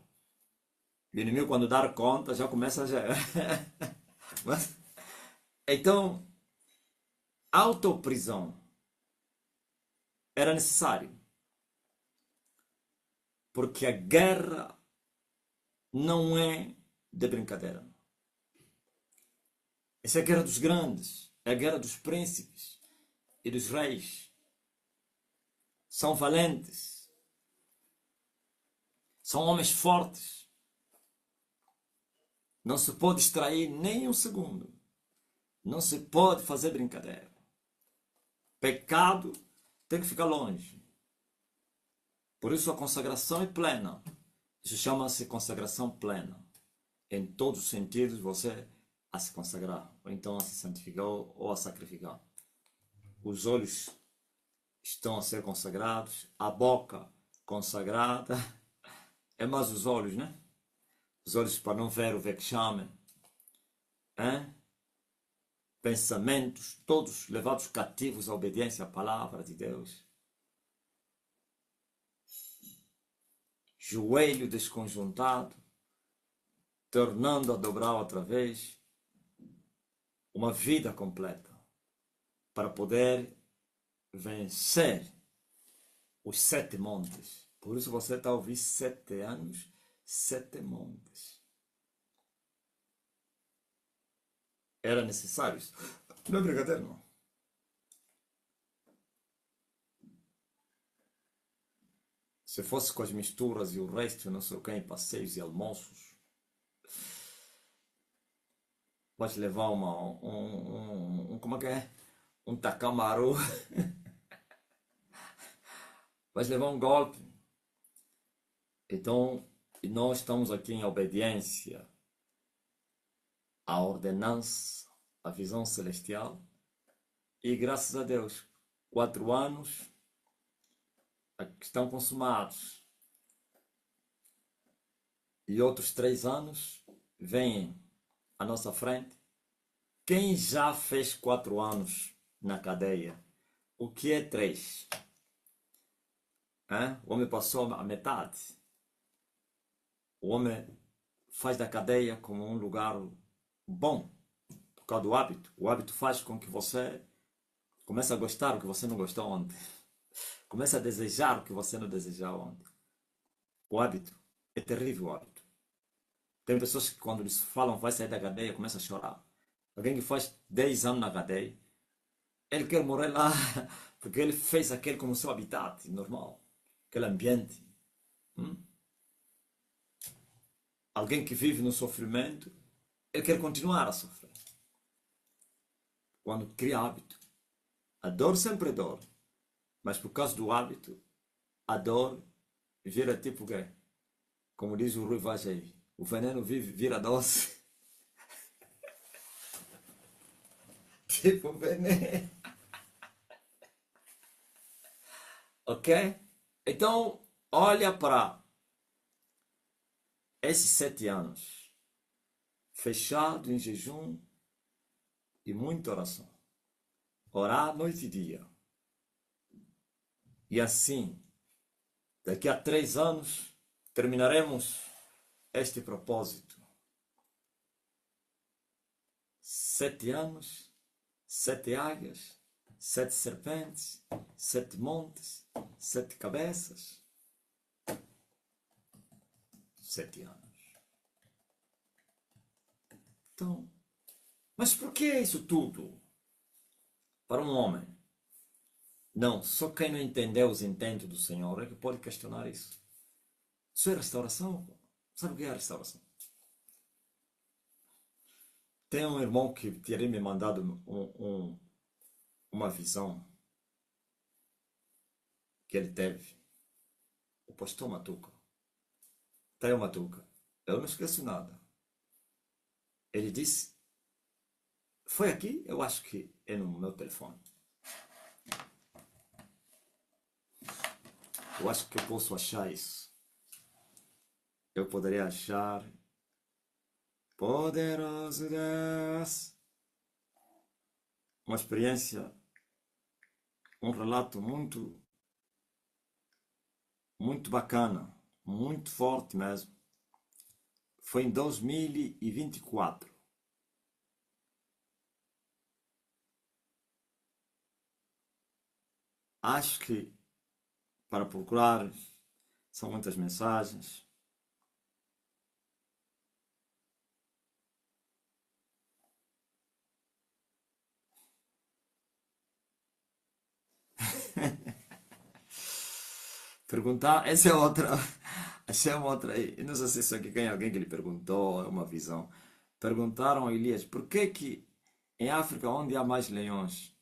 O inimigo quando dar conta já começa a... Mas, então, autoprisão era necessário. Porque a guerra não é de brincadeira. Essa é a guerra dos grandes, é a guerra dos príncipes e dos reis. São valentes, são homens fortes. Não se pode distrair nem um segundo. Não se pode fazer brincadeira. Pecado tem que ficar longe. Por isso a consagração é plena. Isso chama-se consagração plena. Em todos os sentidos você a se consagrar, ou então a se santificar ou a sacrificar. Os olhos estão a ser consagrados, a boca consagrada. É mais os olhos, né? Os olhos para não ver o vexame. Hein? Pensamentos todos levados cativos à obediência à palavra de Deus. Joelho desconjuntado, tornando a dobrar outra vez. Uma vida completa para poder vencer os 7 montes. Por isso você está a ouvir 7 anos, 7 montes. Era necessário isso. Não é brincadeira, não. Se fosse com as misturas e o resto, não sei o que, em passeios e almoços, pode levar como é que é? Um takamaru. Vai levar um golpe. Então, nós estamos aqui em obediência à ordenança, à visão celestial. E graças a Deus, 4 anos estão consumados. E outros 3 anos vêm à nossa frente. Quem já fez 4 anos na cadeia? O que é 3? O homem passou a metade. O homem faz da cadeia como um lugar bom, por causa do hábito. O hábito faz com que você comece a gostar do que você não gostou ontem. Comece a desejar o que você não desejava ontem. O hábito é terrível, o hábito. Tem pessoas que quando eles falam vai sair da cadeia, começam a chorar. Alguém que faz 10 anos na cadeia, ele quer morrer lá, porque ele fez aquele como seu habitat normal, aquele ambiente. Alguém que vive no sofrimento, ele quer continuar a sofrer. Quando cria hábito, a dor sempre é dor, mas por causa do hábito, a dor vira tipo o quê? Como diz o Rui Vaz aí, o veneno vira doce. Tipo veneno. Ok? Então, olha para esses 7 anos, fechado em jejum e muita oração. Orar noite e dia. E assim, daqui a 3 anos, terminaremos este propósito. 7 anos, 7 águias, 7 serpentes, 7 montes, 7 cabeças. 7 anos. Então, mas por que isso tudo? Para um homem. Não, só quem não entendeu os intentos do Senhor é que pode questionar isso. Isso é restauração? Sabe o que é a restauração? Tem um irmão que teria me mandado uma visão que ele teve. O pastor Matuca. Tá aí o Matuca. Eu não esqueço nada. Ele disse, foi aqui? Eu acho que é no meu telefone. Eu acho que eu posso achar isso. Eu poderia achar. Poderoso Deus. Uma experiência, um relato muito bacana, muito forte mesmo. Foi em 2024. Acho que para procurar são muitas mensagens. Perguntar, essa é outra. Essa é uma outra. Eu não sei se isso aqui tem alguém que lhe perguntou, é uma visão. Perguntaram a Elias, por que que em África, onde há mais leões,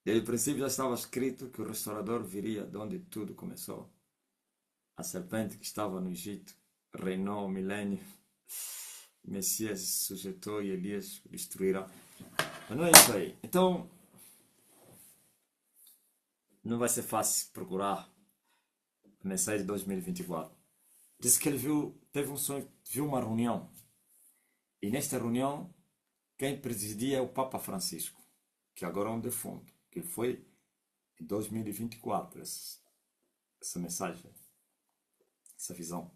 desde o princípio já estava escrito que o restaurador viria de onde tudo começou. A serpente que estava no Egito reinou o milênio. Messias se sujeitou e Elias destruirá. Mas não é isso aí. Então, não vai ser fácil procurar a mensagem de 2024. Disse que ele teve um sonho, viu uma reunião. E nesta reunião, quem presidia é o Papa Francisco, que agora é um defunto, que foi em 2024, essa mensagem, essa visão.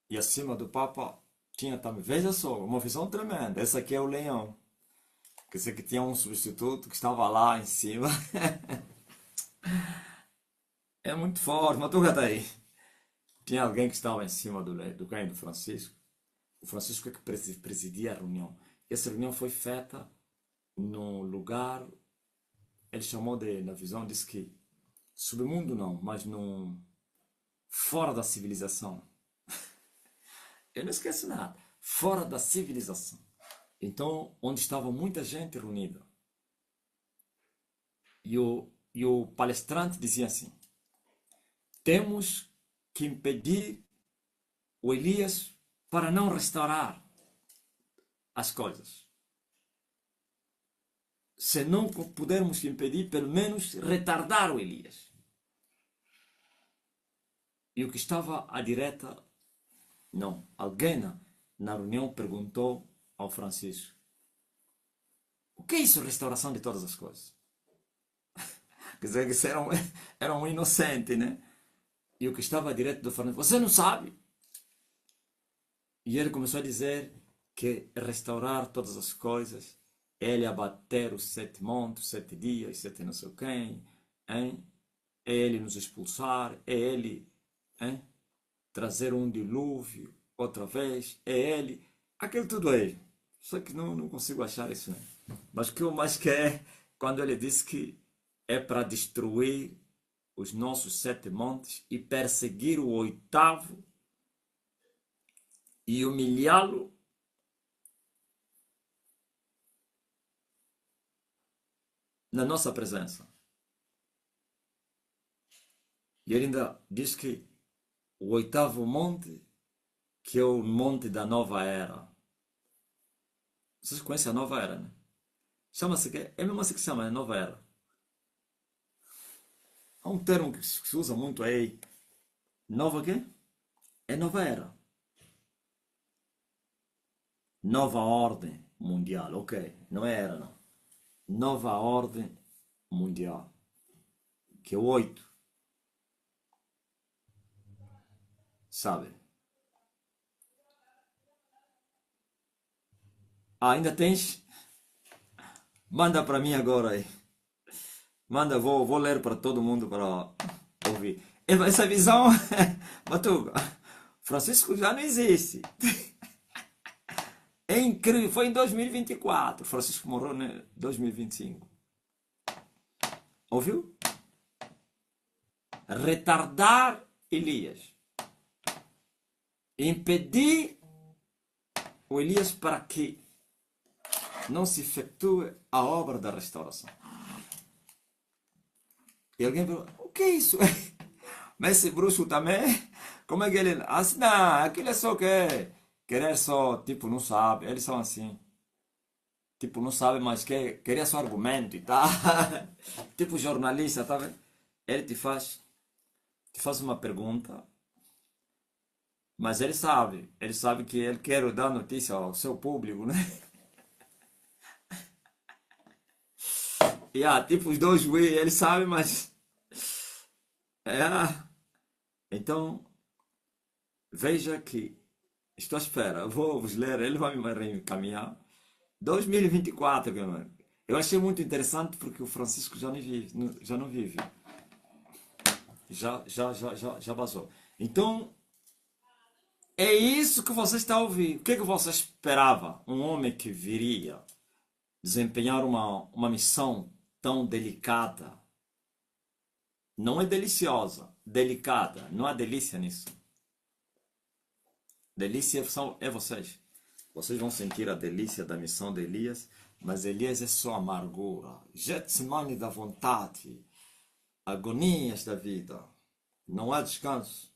E acima do Papa tinha também, veja só, uma visão tremenda. Essa aqui é o leão. Quer dizer que tinha um substituto que estava lá em cima. É muito forte, mas tu já tá aí. Tinha alguém que estava em cima do canhão do Francisco. O Francisco é que presidia a reunião. Essa reunião foi feita num lugar, ele chamou de, na visão, disse que submundo não, mas fora da civilização. Eu não esqueço nada. Fora da civilização. Então, onde estava muita gente reunida. E o palestrante dizia assim, temos que impedir o Elias para não restaurar as coisas. Se não pudermos impedir, pelo menos retardar o Elias. E o que estava à direita, não, alguém na reunião perguntou ao Francisco, o que é isso, restauração de todas as coisas? Quer dizer, que isso era um inocente, né? E o que estava à direita do Francisco, você não sabe? E ele começou a dizer que restaurar todas as coisas, ele abater os 7 montes, 7 dias, 7 não sei quem, hein? É ele nos expulsar, é ele, hein? Trazer um dilúvio outra vez, é ele, aquilo tudo é ele. Só que não consigo achar isso, né? Mas o que eu mais quero é quando ele disse que é para destruir os nossos 7 montes e perseguir o 8º e humilhá-lo na nossa presença. E ele ainda diz que o 8º monte, que é o monte da nova era. Vocês conhecem a nova era, né? Chama-se que é mesmo assim que se chama, é nova era. Há um termo que se usa muito aí. Nova quê? É nova era. Nova ordem mundial, ok. Não é era, não. Nova ordem mundial. Que é o 8. Sabe? Ah, ainda tens? Manda para mim agora aí. Manda, vou ler para todo mundo para ouvir. Essa visão, Batuga, Francisco já não existe. É incrível, foi em 2024. Francisco morreu em 2025. Ouviu? Retardar Elias. Impedir o Elias para que não se efetue a obra da restauração. E alguém pergunta, o que é isso? Mas esse bruxo também, como é que ele... Assim, não, aquilo é só que querer só, tipo, não sabe, eles são assim. Tipo, não sabe, mas queria só argumento e tal. Tipo jornalista, tá vendo? Ele te faz uma pergunta, mas ele sabe que ele quer dar notícia ao seu público, né? E tipo os dois, ele sabe, mas é. Então, veja que estou à espera, eu vou vos ler, ele vai me reencaminhar. 2024, mano. Eu achei muito interessante porque o Francisco já não vive, já não vive. Já vazou. Então, é isso que você está a ouvir. O que é que você esperava? Um homem que viria desempenhar uma missão tão delicada. Não é deliciosa, delicada. Não há delícia nisso. Delícia é vocês. Vocês vão sentir a delícia da missão de Elias, mas Elias é só amargura, Getsemane da vontade, agonias da vida. Não há descanso.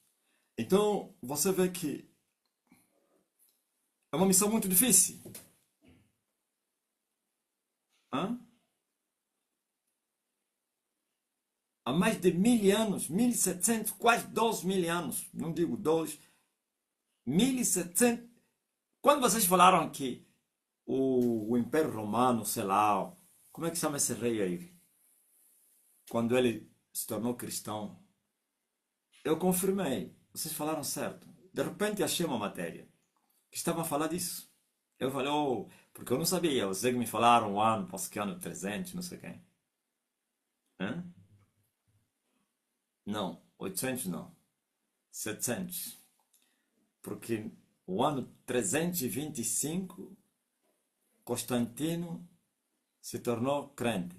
Então, você vê que é uma missão muito difícil. Hã? Há mais de 1000 anos, 1700, quase 2000 anos, não digo dois, 1700. Quando vocês falaram que o Império Romano, sei lá, como é que chama esse rei aí? Quando ele se tornou cristão, eu confirmei, vocês falaram certo. De repente achei uma matéria que estava a falar disso. Eu falei, oh, porque eu não sabia, vocês me falaram o ano, posso que ano 300, não sei quem. Hã? Não, 800 não, 700. Porque o ano 325, Constantino se tornou crente.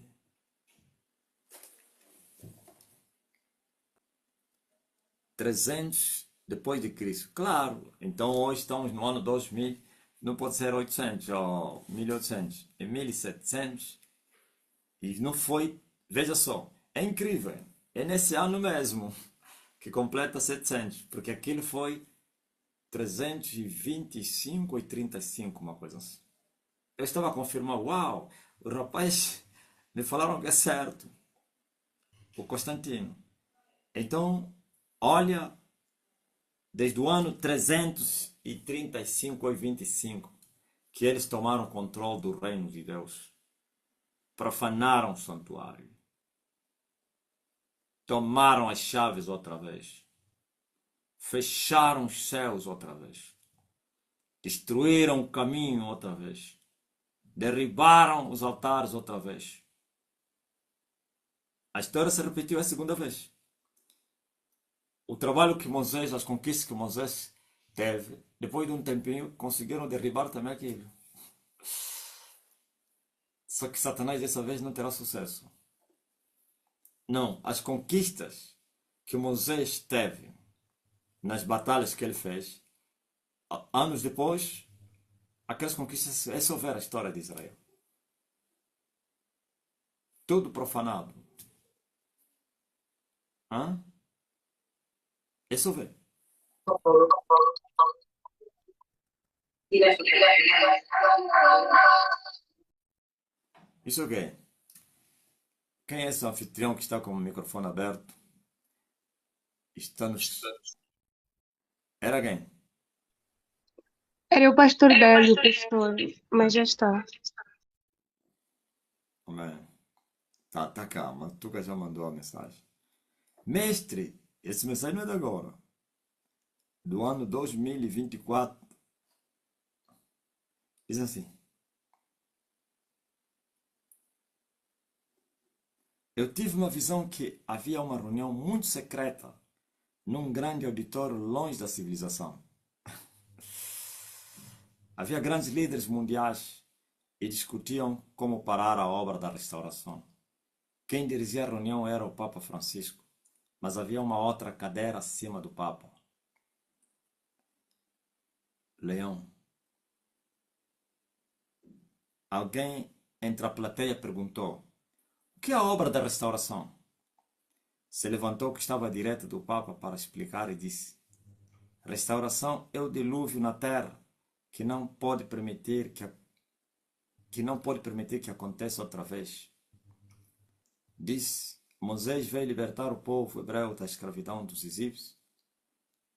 300 depois de Cristo. Claro, então hoje estamos no ano 2000, não pode ser 800 ou 1800, é 1700 e não foi, veja só, é incrível, é nesse ano mesmo que completa 700, porque aquilo foi 325 e 35, uma coisa assim. Eu estava a confirmar, uau, o rapaz me falaram que é certo, o Constantino. Então, olha, desde o ano 335 ou 25, que eles tomaram controle do reino de Deus, profanaram o santuário, tomaram as chaves outra vez, fecharam os céus outra vez, destruíram o caminho outra vez, derribaram os altares outra vez. A história se repetiu a segunda vez. O trabalho que Moisés, as conquistas que Moisés teve, depois de um tempinho, conseguiram derribar também aquilo. Só que Satanás dessa vez não terá sucesso. Não, as conquistas que Moisés teve nas batalhas que ele fez, anos depois, aquelas conquistas, é só ver a história de Israel. Tudo profanado. Hã? É só ver. Isso o quê? Quem é esse anfitrião que está com o microfone aberto? Está nos... Era quem? Era o pastor Belo, pastor, mas já está. Amém. Tá calma. Tu que já mandou a mensagem. Mestre, esse mensagem não é de agora. Do ano 2024. Diz assim. Eu tive uma visão que havia uma reunião muito secreta num grande auditório longe da civilização. Havia grandes líderes mundiais e discutiam como parar a obra da restauração. Quem dirigia a reunião era o Papa Francisco, mas havia uma outra cadeira acima do Papa. Leão. alguém entre a plateia perguntou: o que é a obra da restauração? Se levantou que estava à direita do Papa para explicar e disse: restauração é o dilúvio na terra que não pode permitir que aconteça outra vez. Disse: Moisés veio libertar o povo hebreu da escravidão dos egípcios.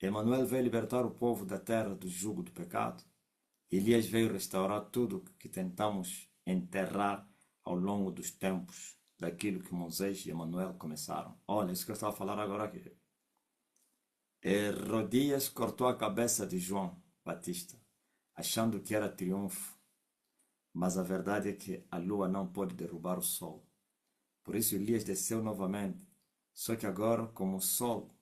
Emanuel veio libertar o povo da terra do jugo do pecado. Elias veio restaurar tudo que tentamos enterrar ao longo dos tempos, daquilo que Moisés e Emanuel começaram. Olha, isso que eu estava a falar agora aqui. Herodias cortou a cabeça de João Batista, achando que era triunfo. Mas a verdade é que a lua não pode derrubar o sol. Por isso Elias desceu novamente, só que agora como o sol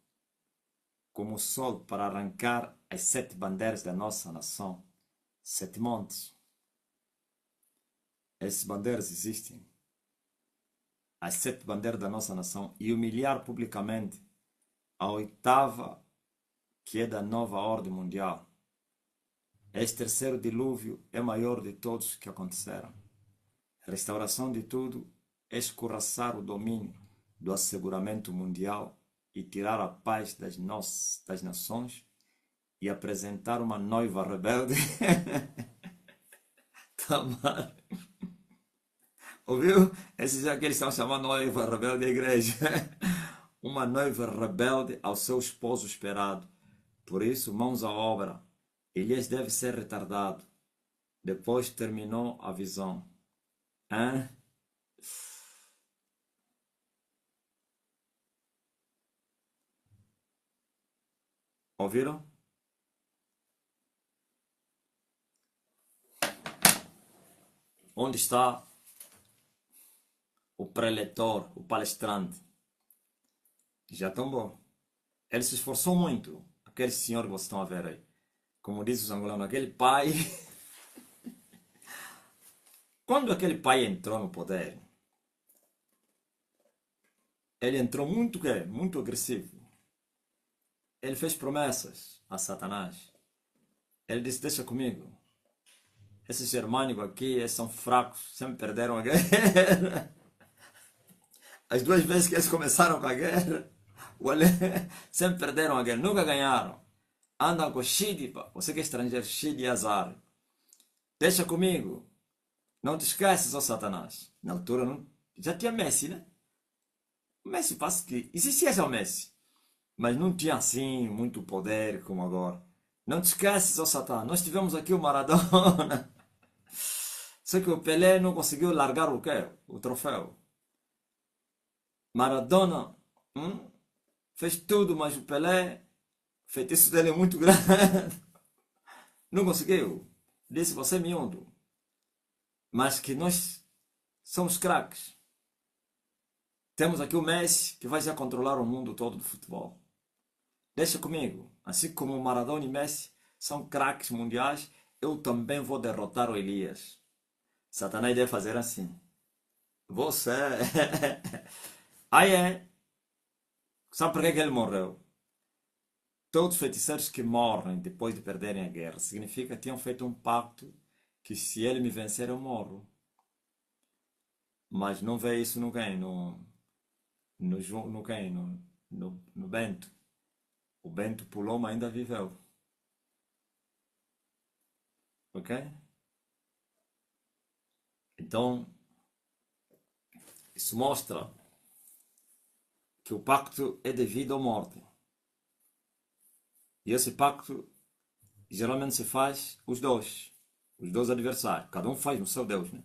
para arrancar as 7 bandeiras da nossa nação. 7 montes. Essas bandeiras existem. As 7 bandeiras da nossa nação e humilhar publicamente a 8ª, que é da nova ordem mundial. Este terceiro dilúvio é maior de todos que aconteceram. A restauração de tudo é escorraçar o domínio do asseguramento mundial e tirar a paz das nações e apresentar uma noiva rebelde. Tamar. Ouviu? Esses é que eles estão chamando noiva rebelde da igreja. Uma noiva rebelde ao seu esposo esperado. Por isso, mãos à obra. Elias deve ser retardado. Depois terminou a visão. Hein? Ouviram? Onde está o preletor, o palestrante? Já tão bom. Ele se esforçou muito. Aquele senhor que vocês estão a ver aí. Como diz os angolanos, aquele pai. Quando aquele pai entrou no poder, ele entrou muito agressivo. Ele fez promessas a Satanás. Ele disse: deixa comigo. Esses germânicos aqui são fracos, sempre perderam a guerra. As 2 vezes que eles começaram com a guerra, sempre perderam a guerra, nunca ganharam. Andam com Chide, você que é estrangeiro, Chide e azar. Deixa comigo. Não te esqueces, ó Satanás. Na altura não, já tinha Messi, né? O Messi passa que existia já o Messi, mas não tinha assim muito poder como agora. Não te esqueces, ó Satanás. Nós tivemos aqui o Maradona. Só que o Pelé não conseguiu largar o quê? O troféu. Maradona fez tudo, mas o Pelé, o feitiço dele é muito grande. Não conseguiu. Disse: você é miúdo. Mas que nós somos craques. Temos aqui o Messi, que vai já controlar o mundo todo do futebol. Deixa comigo. Assim como o Maradona e Messi são craques mundiais, eu também vou derrotar o Elias. Satanás deve fazer assim. Você. Aí é. Sabe por que ele morreu? Todos os feiticeiros que morrem depois de perderem a guerra, significa que tinham feito um pacto que se ele me vencer eu morro. Mas não vê isso no quem? No Bento. O Bento pulou, mas ainda viveu. Ok? Então, isso mostra que o pacto é de vida ou morte. E esse pacto geralmente se faz os dois adversários. Cada um faz no seu Deus, né?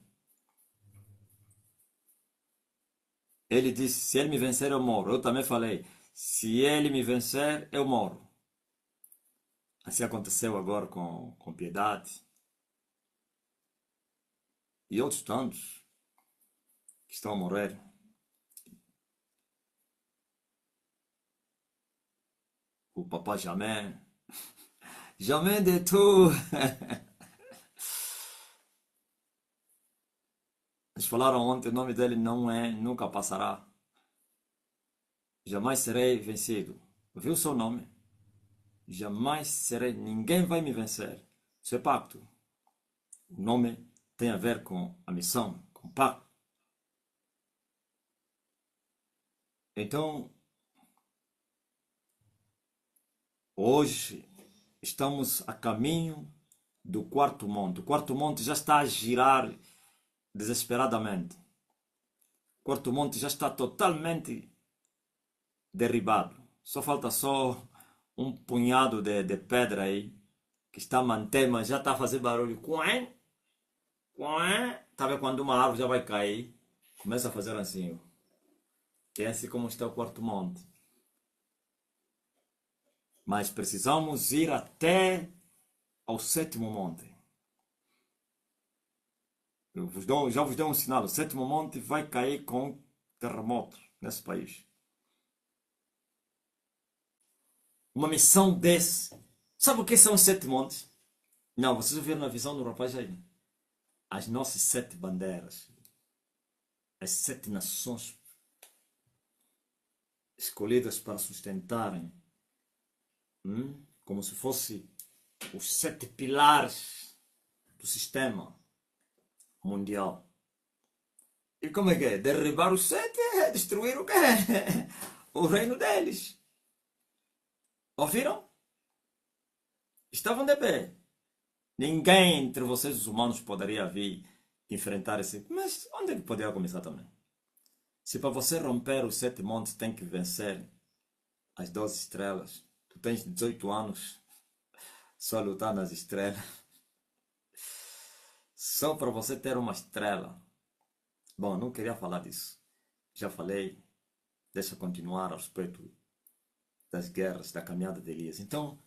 Ele disse: se ele me vencer, eu morro. Eu também falei: se ele me vencer, eu morro. Assim aconteceu agora com Piedade. E outros tantos que estão a morrer. O Papá Jamé. Jamé de tu. Eles falaram ontem, o nome dele não é Nunca Passará. Jamais serei vencido. Viu o seu nome? Jamais serei, ninguém vai me vencer. Isso é pacto. O nome tem a ver com a missão, com o pacto. Então, hoje estamos a caminho do quarto monte. O quarto monte já está a girar desesperadamente. O quarto monte já está totalmente derribado. Só falta só um punhado de pedra aí que está a manter, mas já está a fazer barulho. Quém, quém. Tá vendo quando uma árvore já vai cair? Começa a fazer assim. Que é assim como está o quarto monte. Mas precisamos ir até ao sétimo monte. Já vos dou um sinal. O sétimo monte vai cair com terremoto nesse país. Uma missão desse. Sabe o que são os sete montes? Não, vocês viram na visão do rapaz aí. As nossas sete bandeiras. As sete nações escolhidas para sustentarem, como se fosse os sete pilares do sistema mundial. E como é que é? Derribar os sete é destruir o quê? O reino deles. Ouviram? Estavam de pé. Ninguém entre vocês, os humanos, poderia vir enfrentar esse. Mas onde é que poderia começar também? Se para você romper os sete montes tem que vencer as 12 estrelas, tu tens 18 anos só a lutar nas estrelas. Só para você ter uma estrela. Bom, não queria falar disso. Já falei. Deixa continuar a respeito das guerras, da caminhada de Elias. Então,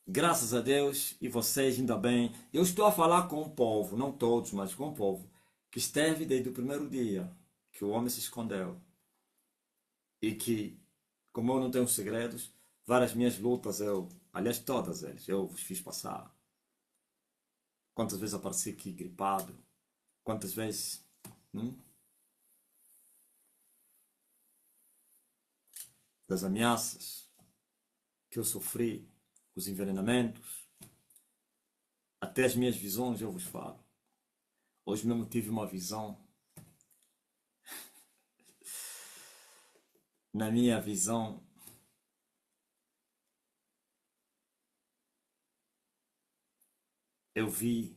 graças a Deus e vocês ainda bem. Eu estou a falar com o povo, não todos, mas com o povo, que esteve desde o primeiro dia que o homem se escondeu. E que, como eu não tenho segredos, várias minhas lutas, aliás, todas elas, eu vos fiz passar. Quantas vezes apareci aqui gripado, quantas vezes. Das ameaças que eu sofri, os envenenamentos, até as minhas visões eu vos falo. Hoje mesmo tive uma visão. Na minha visão, eu vi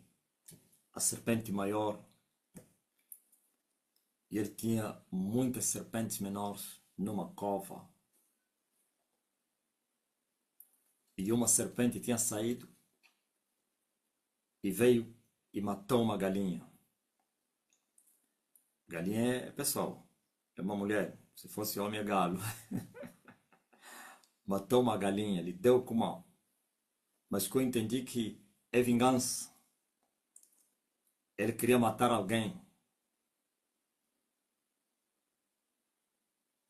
a serpente maior e ele tinha muitas serpentes menores numa cova. E uma serpente tinha saído e veio e matou uma galinha. Galinha é pessoal, é uma mulher. Se fosse homem é galo. Matou uma galinha, lhe deu com mal. Mas que eu entendi que é vingança. Ele queria matar alguém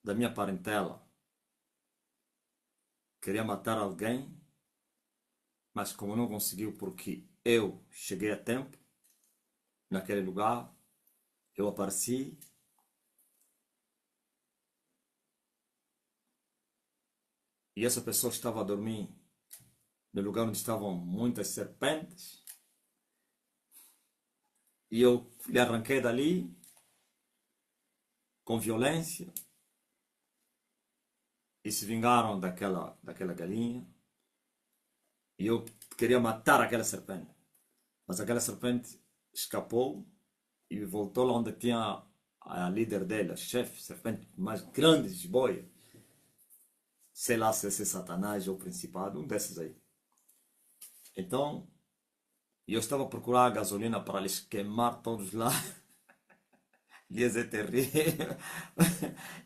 da minha parentela. Queria matar alguém, mas como não conseguiu porque eu cheguei a tempo naquele lugar, eu apareci e essa pessoa estava a dormir no lugar onde estavam muitas serpentes e eu lhe arranquei dali com violência e se vingaram daquela galinha e eu queria matar aquela serpente, mas aquela serpente escapou e voltou lá onde tinha a líder dela, a chefe, serpente mais grande de boia. Sei lá se esse é Satanás ou o Principado, um desses aí. Então, eu estava a procurar gasolina para lhes queimar todos lá. Lhes é terrível.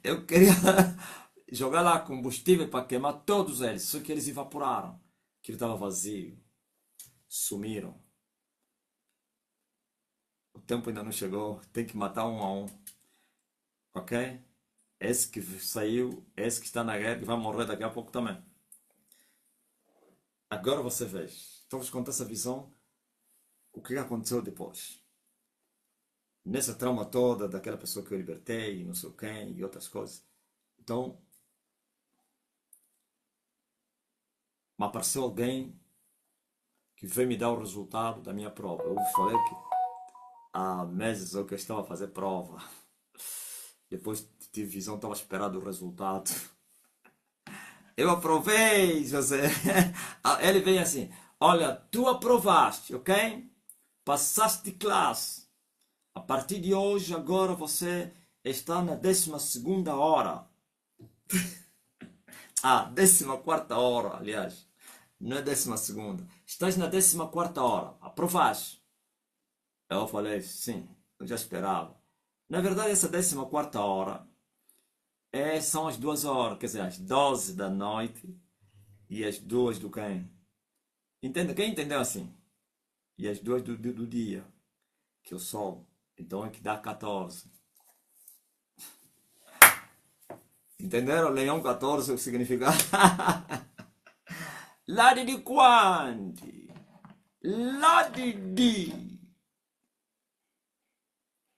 Eu queria jogar lá combustível para queimar todos eles, só que eles evaporaram. Aquilo estava vazio. Sumiram. O tempo ainda não chegou, tem que matar um a um. Ok? Esse que saiu, esse que está na guerra, que vai morrer daqui a pouco também. Agora você vê. Então vos contar essa visão. O que aconteceu depois? Nessa trauma toda daquela pessoa que eu libertei, não sei quem e outras coisas. Então, me apareceu alguém que veio me dar o resultado da minha prova. Eu falei que há meses ou que eu estava a fazer prova. Depois de visão, estava esperando o resultado. Eu aprovei, José. Ele vem assim: olha, tu aprovaste, ok? Passaste de classe. A partir de hoje, agora você está na 12ª hora. Ah, 14ª hora, aliás. Não é 12ª. Estás na 14ª hora. Aprovaste. Eu falei, sim, eu já esperava. Na verdade, essa 14ª hora são as 2 horas, quer dizer, as 12 da noite e as 2 do quem? Entende? Quem entendeu assim? E as 2 do dia, que o sol. Então é que dá 14. Entenderam? Leão 14 o significado. Lá de quanti? Lá de.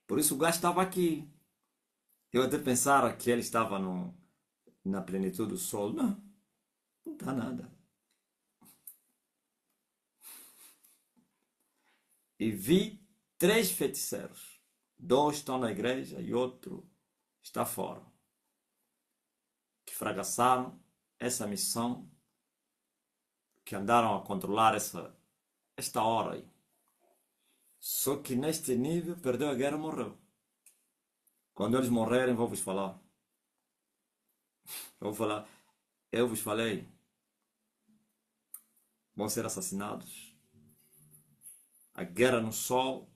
Por isso o gajo estava aqui. Eu até pensava que ele estava na plenitude do sol. Não, não está nada. E vi 3 feiticeiros. 2 estão na igreja e outro está fora. Que fracassaram essa missão, que andaram a controlar esta hora aí. Só que neste nível, perdeu a guerra, morreu. Quando eles morrerem, vou vos falar. Eu vou falar, eu vos falei, vão ser assassinados. A guerra no sol,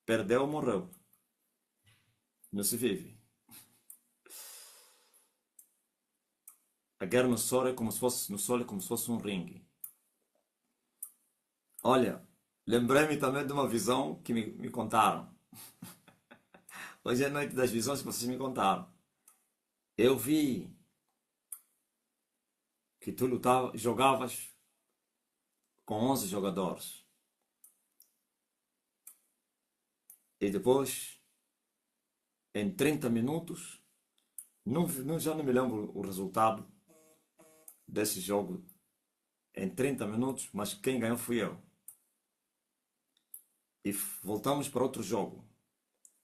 perdeu ou morreu. Não se vive. A guerra no sol é como se fosse um ringue. Olha, lembrei-me também de uma visão que me contaram. Hoje é a noite das visões que vocês me contaram. Eu vi que tu jogavas com 11 jogadores. E depois, em 30 minutos, já não me lembro o resultado desse jogo em 30 minutos, mas quem ganhou fui eu. E voltamos para outro jogo,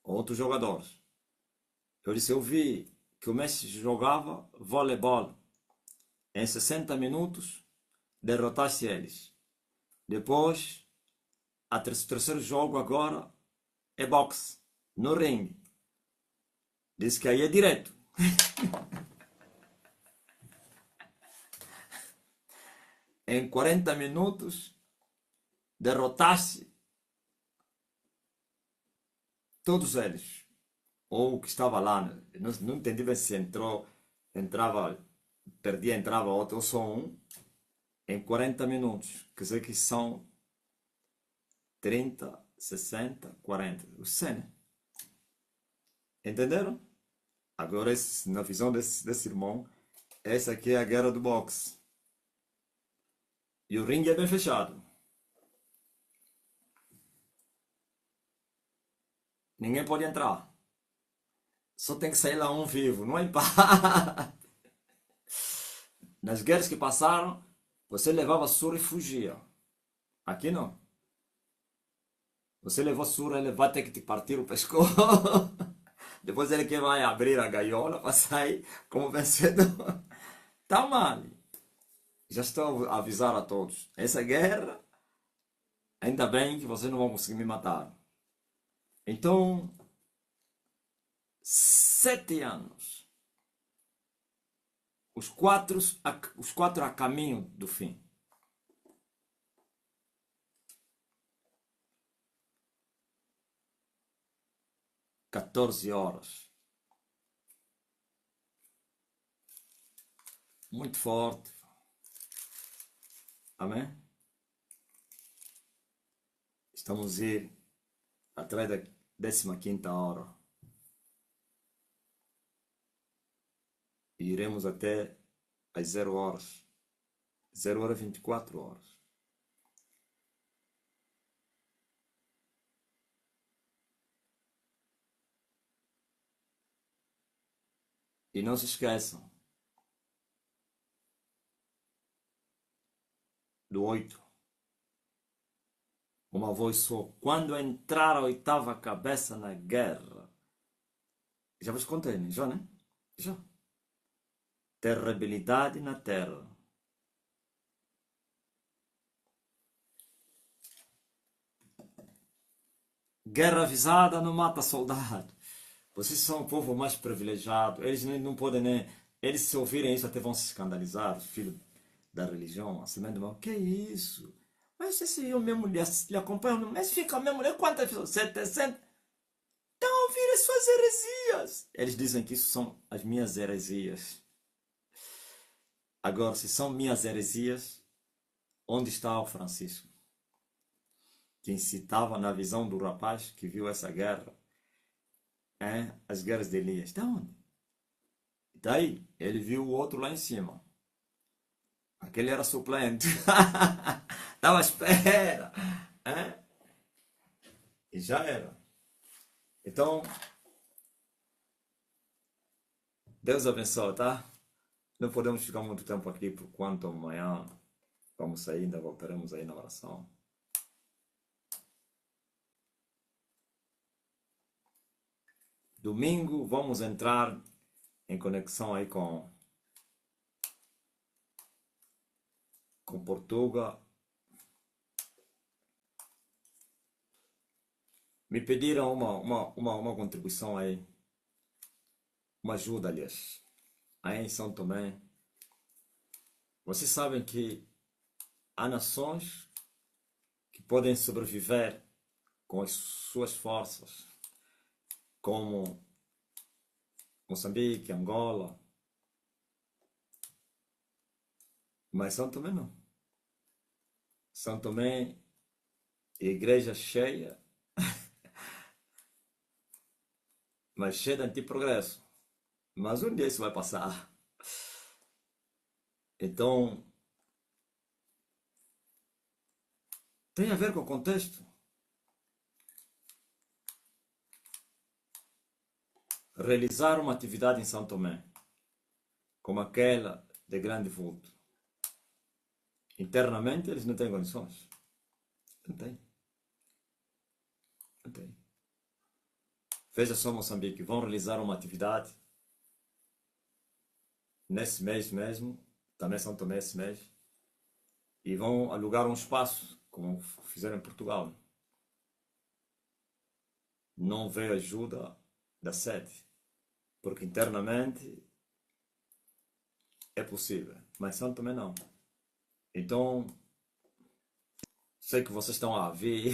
outros jogadores. Eu disse, eu vi que o Messi jogava voleibol. Em 60 minutos, derrotaste eles. Depois, o terceiro jogo agora é boxe, no ringue. Disse que aí é direto. Em 40 minutos, derrotaste todos eles. Ou o que estava lá. Não entendi bem se entrava, perdia, entrava outro, ou só um. Em 40 minutos. Quer dizer que são 30, 60, 40. O 100. Entenderam? Agora, na visão desse irmão, essa aqui é a guerra do boxe. E o ringue é bem fechado. Ninguém pode entrar. Só tem que sair lá um vivo, não é empate. Nas guerras que passaram, você levava surra e fugia. Aqui não. Você levou surra, ele vai ter que te partir o pescoço. Depois ele que vai abrir a gaiola para sair como vencedor. Tá mal. Já estou a avisar a todos. Essa guerra, ainda bem que vocês não vão conseguir me matar. Então, 7 anos. Os quatro a caminho do fim. $14. Muito forte. Amém? Estamos a ir atrás da 15ª hora. E iremos até às 0 horas. 0 hora 24 horas. E não se esqueçam do 8. uma voz só. Quando entrar a oitava cabeça na guerra, já vos contei, né? Já, né? Já. Terribilidade na terra. Guerra avisada não mata soldado. Vocês são o povo mais privilegiado. Eles nem, não podem nem. Eles, se ouvirem isso, até vão se escandalizar. Os filhos da religião, assim mesmo. Que isso? Mas esse eu, minha mulher, lhe acompanha. Mas fica, minha mulher, quantas pessoas? 700? Estão a ouvir as suas heresias. Eles dizem que isso são as minhas heresias. Agora, se são minhas heresias, onde está o Francisco? Que incitava na visão do rapaz que viu essa guerra, as guerras de Elias. De onde? Daí, ele viu o outro lá em cima. Aquele era suplente. Estava à espera. E já era. Então, Deus abençoe, tá? Não podemos ficar muito tempo aqui, por quanto amanhã vamos sair, ainda voltaremos aí na oração. Domingo vamos entrar em conexão aí com Portugal. Me pediram uma contribuição aí, uma ajuda, aliás, aí em São Tomé. Vocês sabem que há nações que podem sobreviver com as suas forças, como Moçambique, Angola, mas São Tomé não. São Tomé, igreja cheia, mas cheia de antiprogresso. Mas um dia isso vai passar. Então, tem a ver com o contexto. Realizar uma atividade em São Tomé, como aquela de grande vulto, internamente eles não têm condições. Não tem. Não tem. Veja só Moçambique, vão realizar uma atividade nesse mês mesmo, também São Tomé esse mês, e vão alugar um espaço, como fizeram em Portugal. Não veio ajuda da sede, porque internamente é possível, mas São Tomé não. Então, sei que vocês estão a ver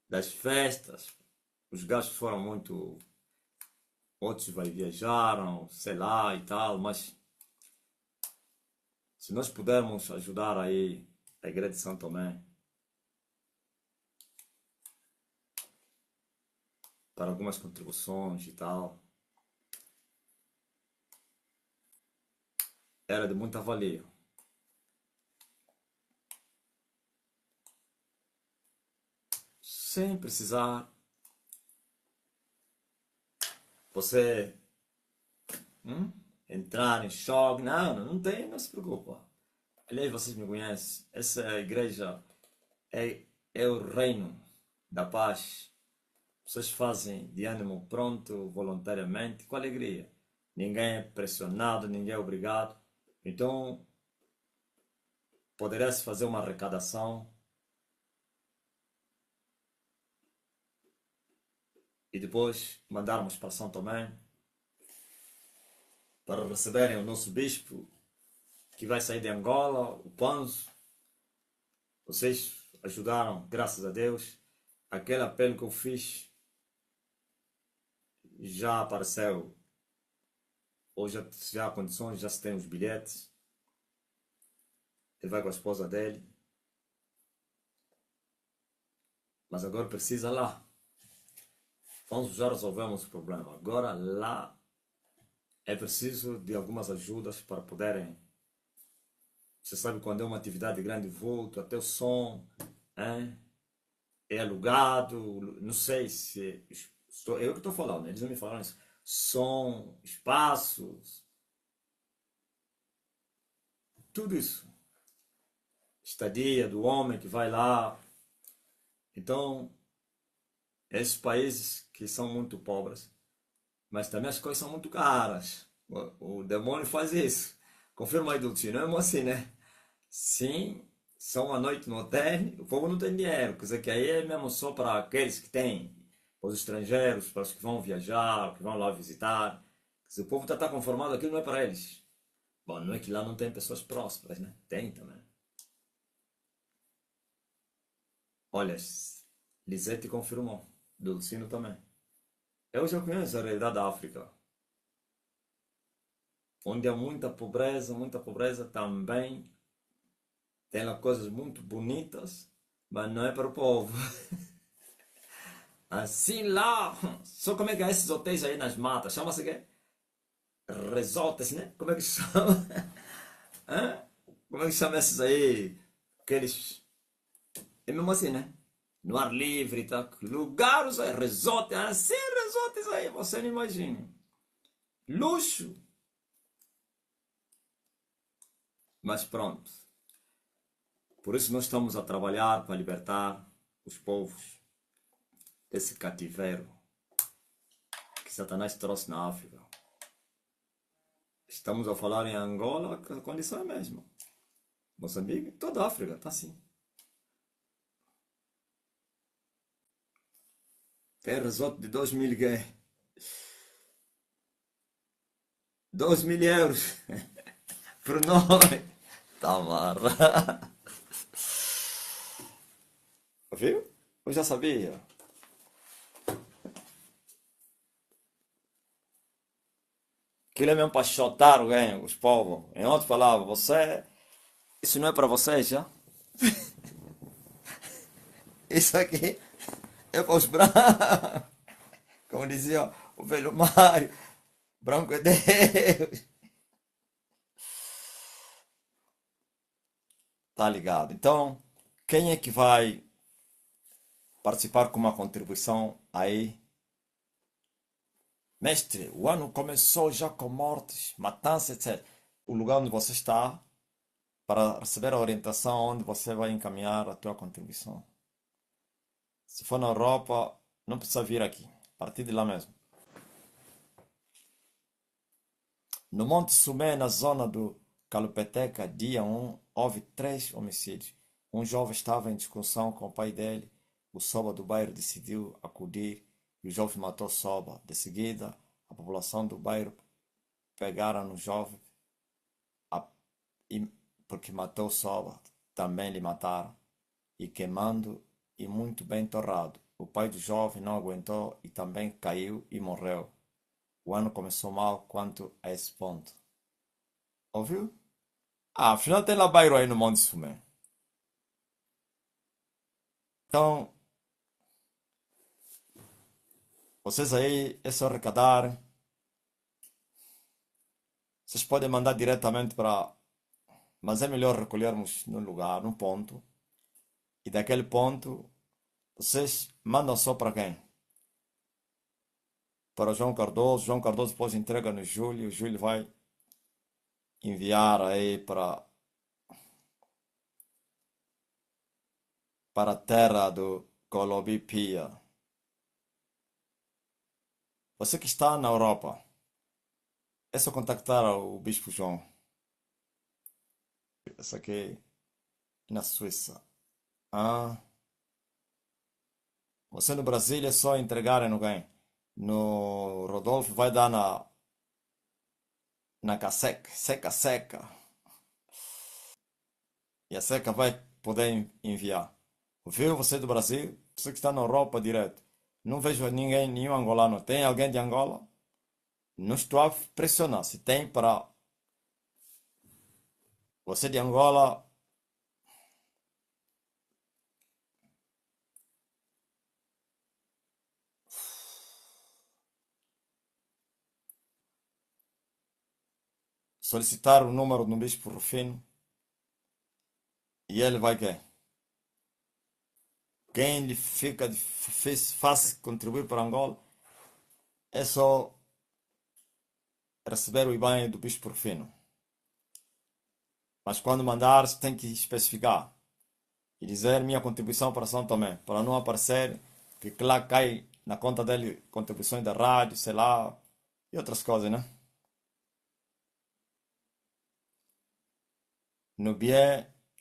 das festas, os gastos foram muito, outros viajaram, sei lá e tal, mas se nós pudermos ajudar aí a igreja de São Tomé para algumas contribuições e tal, era de muita valia. Sem precisar você entrar em choque. Não tem, não se preocupa. Aliás, vocês me conhecem. Essa igreja é o reino da paz. Vocês fazem de ânimo pronto, voluntariamente, com alegria. Ninguém é pressionado, ninguém é obrigado. Então, poderia-se fazer uma arrecadação e depois mandarmos para São Tomé para receberem o nosso bispo que vai sair de Angola, o Panzo. Vocês ajudaram, graças a Deus. Aquele apelo que eu fiz já apareceu. Hoje já há condições, já se tem os bilhetes. Ele vai com a esposa dele. Mas agora precisa lá. Nós já resolvemos o problema. Agora lá é preciso de algumas ajudas para poderem. Você sabe quando é uma atividade de grande vulto, até o som é alugado. Não sei se. Eu que estou falando, eles não me falaram isso. Som, espaços, tudo isso estadia do homem que vai lá. Então, esses países que são muito pobres, mas também as coisas são muito caras. O demônio faz isso. Confirma aí, Dulce, não é assim, né? Sim, só uma noite no hotel, o povo não tem dinheiro. Quer dizer que aí é mesmo só para aqueles que têm, para os estrangeiros, para os que vão viajar, que vão lá visitar. Quer dizer, o povo está conformado, aquilo não é para eles. Bom, não é que lá não tem pessoas prósperas, né? Tem também. Olha, Lisete confirmou. Dulcino também. Eu já conheço a realidade da África, onde há muita pobreza também. Tem lá coisas muito bonitas, mas não é para o povo. Assim lá, só como é que é esses hotéis aí nas matas? Chama-se quê? Resorts, né? Como é que chama? Hã? Como é que chama esses aí? Aqueles. É mesmo assim, né? No ar livre, tá? Lugares aí, resort, assim, resorts aí, você não imagina. Luxo. Mas pronto. Por isso nós estamos a trabalhar para libertar os povos desse cativeiro que Satanás trouxe na África. Estamos a falar em Angola, a condição é a mesma. Moçambique, toda a África está assim. Tem resort de 2.000 gay. 2.000 euros por noite. Tá marra. Viu? Eu já sabia. Aquilo é mesmo para chotar alguém, os povos. Em outras palavras, você. Isso não é para você já? Isso aqui é para os brancos. Como dizia o velho Mário. Branco é Deus. Tá ligado? Então, quem é que vai participar com uma contribuição aí? Mestre, o ano começou já com mortes, matanças, etc. O lugar onde você está, para receber a orientação onde você vai encaminhar a tua contribuição. Se for na Europa, não precisa vir aqui. A partir de lá mesmo. No Monte Sumé, na zona do Calupeteca, dia 1, houve 3 homicídios. Um jovem estava em discussão com o pai dele. O Soba do bairro decidiu acudir e o jovem matou Soba. De seguida, a população do bairro pegaram no jovem a- e, porque matou Soba. Também lhe mataram e queimando e muito bem torrado. O pai do jovem não aguentou e também caiu e morreu. O ano começou mal quanto a esse ponto. Ouviu? Ah, afinal tem lá bairro aí no Monte Sumé. Então, vocês aí, é só arrecadar. Vocês podem mandar diretamente para. Mas é melhor recolhermos num lugar, num ponto. E daquele ponto, vocês mandam só para quem? Para o João Cardoso. João Cardoso depois entrega no Júlio. O Júlio vai enviar aí para a terra do Colobipia. Você que está na Europa, é só contactar o Bispo João. Essa aqui na Suíça. Ah, você no Brasil é só entregar no quem? No Rodolfo vai dar na Caseca, seca, seca. E a seca vai poder enviar. Viu você do Brasil? Você que está na Europa direto. Não vejo ninguém, nenhum angolano. Tem alguém de Angola? Não estou a pressionar. Se tem para você de Angola, solicitar o número do Bispo Rufino e ele vai quê? Quem lhe fica fácil contribuir para Angola é só receber o IBAN do Bispo Rufino. Mas quando mandar, você tem que especificar. e dizer minha contribuição para São Tomé, para não aparecer que lá cai na conta dele contribuições da rádio, sei lá, e outras coisas, né? No BIE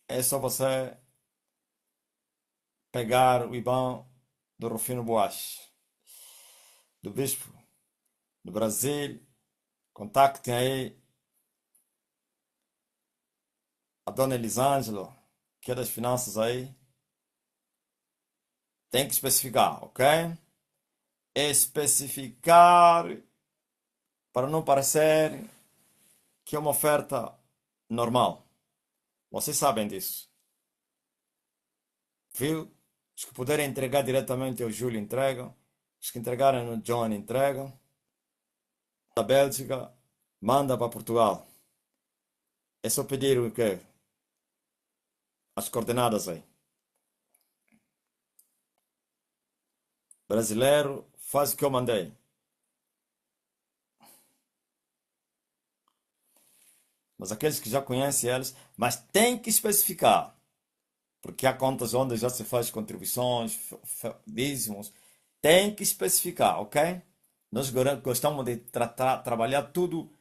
é só você pegar o IBAN do Rufino Boas, do Bispo do Brasil, contactem aí a dona Elisângela, que é das finanças aí, tem que especificar, ok? Especificar para não parecer que é uma oferta normal. Vocês sabem disso, viu? Os que puderem entregar diretamente ao Júlio entregam, os que entregarem no John entregam, da Bélgica manda para Portugal. É só pedir o quê? As coordenadas aí. Brasileiro, faz o que eu mandei. Mas aqueles que já conhecem eles, mas tem que especificar, porque há contas onde já se faz contribuições, dízimos, tem que especificar, ok? Nós gostamos de trabalhar tudo,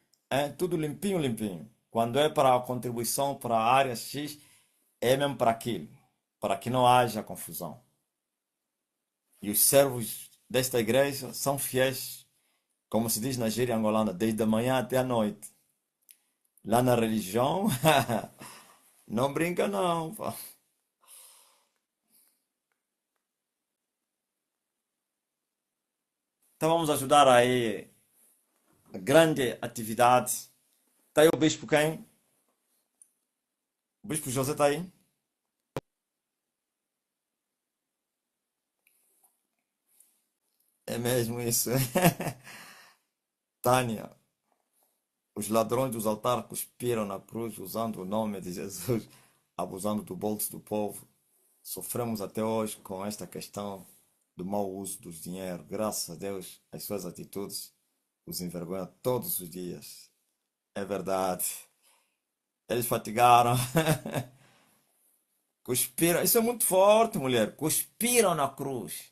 tudo limpinho, limpinho. Quando é para a contribuição para a área X, é mesmo para aquilo, para que não haja confusão. E os servos desta igreja são fiéis, como se diz na gíria angolana, desde a manhã até a noite. Lá na religião, não brinca não, pá. Então vamos ajudar aí a grande atividade. Está aí o bispo quem? O bispo José está aí? É mesmo isso. Tânia, os ladrões dos altares cuspiram na cruz usando o nome de Jesus, abusando do bolso do povo. Sofremos até hoje com esta questão do mau uso dos dinheiro. Graças a Deus, as suas atitudes os envergonham todos os dias. É verdade. Eles fatigaram. Cuspiram. Isso é muito forte, mulher. Cuspiram na cruz.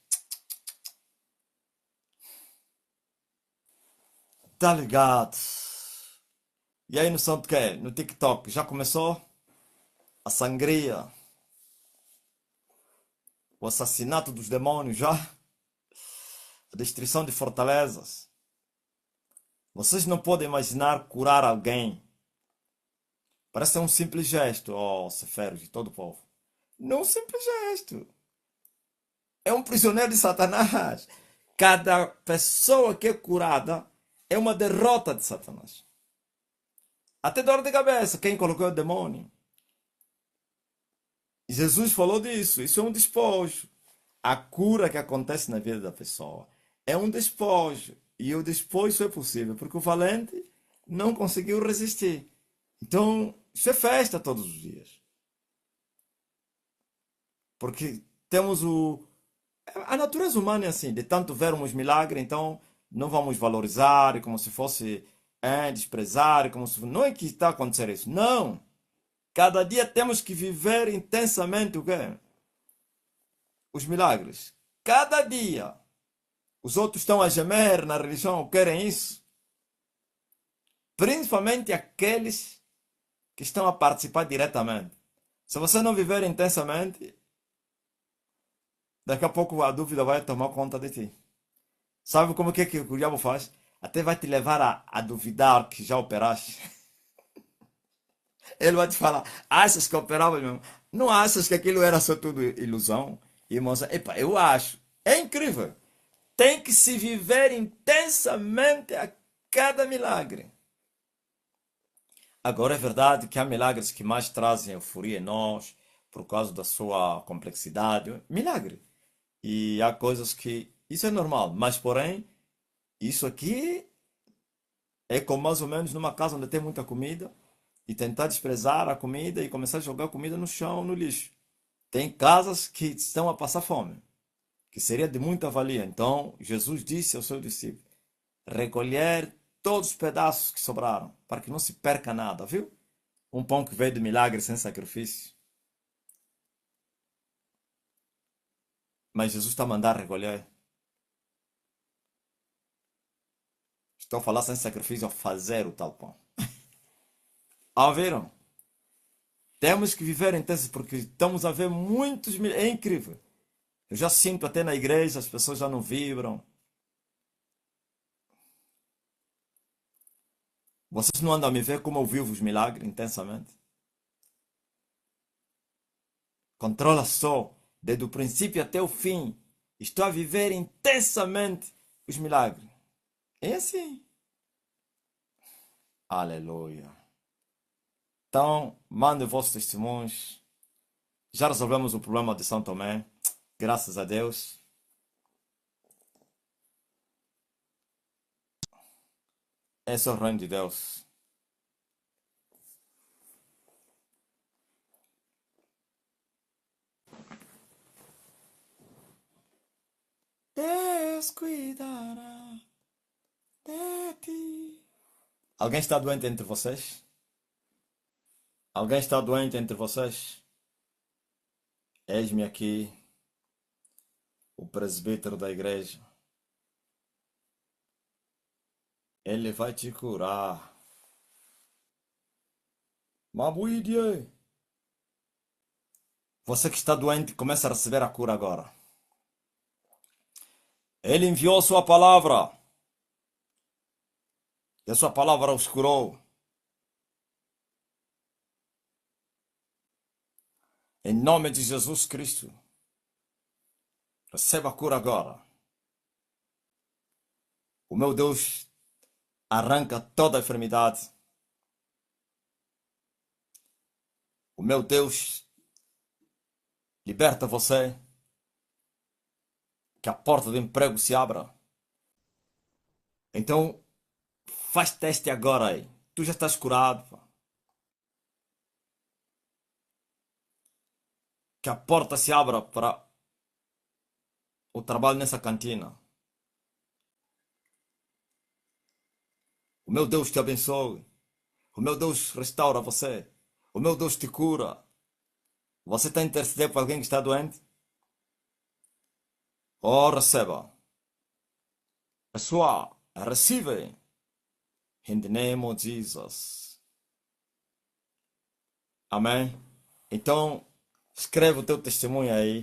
Tá ligado? E aí no som de quê? No TikTok já começou a sangria, o assassinato dos demônios já, a destruição de fortalezas. Vocês não podem imaginar curar alguém. Parece um simples gesto, oh Ceferos de todo o povo. Não um simples gesto. É um prisioneiro de Satanás. Cada pessoa que é curada é uma derrota de Satanás. Até dor de cabeça, quem colocou o demônio. Jesus falou disso, isso é um despojo. A cura que acontece na vida da pessoa é um despojo. E o despojo é possível, porque o valente não conseguiu resistir. Então, isso é festa todos os dias. Porque temos o. A natureza humana é assim, de tanto vermos milagre, então não vamos valorizar como se fosse desprezar, como se. Não é que está acontecendo isso. Não! Cada dia temos que viver intensamente o quê? Os milagres. Cada dia. Os outros estão a gemer na religião, querem isso. Principalmente aqueles que estão a participar diretamente. Se você não viver intensamente, daqui a pouco a dúvida vai tomar conta de ti. Sabe como que o diabo faz? Até vai te levar a duvidar que já operaste. Ele vai te falar, achas que operava mesmo? Não achas que aquilo era só tudo ilusão? E moça, epa, eu acho. É incrível. Tem que se viver intensamente a cada milagre. Agora é verdade que há milagres que mais trazem euforia em nós, por causa da sua complexidade. Milagre. E há coisas que. Isso é normal, mas porém, isso aqui é como mais ou menos numa casa onde tem muita comida e tentar desprezar a comida e começar a jogar comida no chão, no lixo. Tem casas que estão a passar fome, que seria de muita valia. Então, Jesus disse ao seu discípulo: recolher todos os pedaços que sobraram, para que não se perca nada, viu? Um pão que veio de milagre sem sacrifício. Mas Jesus está a mandar recolher. Estou a falar sem sacrifício, a fazer o tal pão. Ouviram? Temos que viver intenso porque estamos a ver muitos. É incrível. Eu já sinto até na igreja, as pessoas já não vibram. Vocês não andam a me ver como eu vivo os milagres intensamente? Controla só, desde o princípio até o fim. Estou a viver intensamente os milagres. É assim. Aleluia. Então, mandem vossos testemunhos. Já resolvemos o problema de São Tomé. Graças a Deus. Esse é o reino de Deus. Deus cuidará de ti. Alguém está doente entre vocês? Alguém está doente entre vocês? Eis-me aqui, o presbítero da igreja. Ele vai te curar. Mabuidie. Você que está doente, começa a receber a cura agora. Ele enviou sua palavra. E a sua palavra os curou. Em nome de Jesus Cristo. Receba a cura agora. O meu Deus arranca toda a enfermidade. O meu Deus liberta você. Que a porta do emprego se abra. Então, faz teste agora aí. Tu já estás curado. Pá. Que a porta se abra para o trabalho nessa cantina. O meu Deus te abençoe. O meu Deus restaura você. O meu Deus te cura. Você está a interceder por alguém que está doente? Oh, receba. Pessoal, receive. In the name of Jesus. Amém? Então, escreve o teu testemunho aí.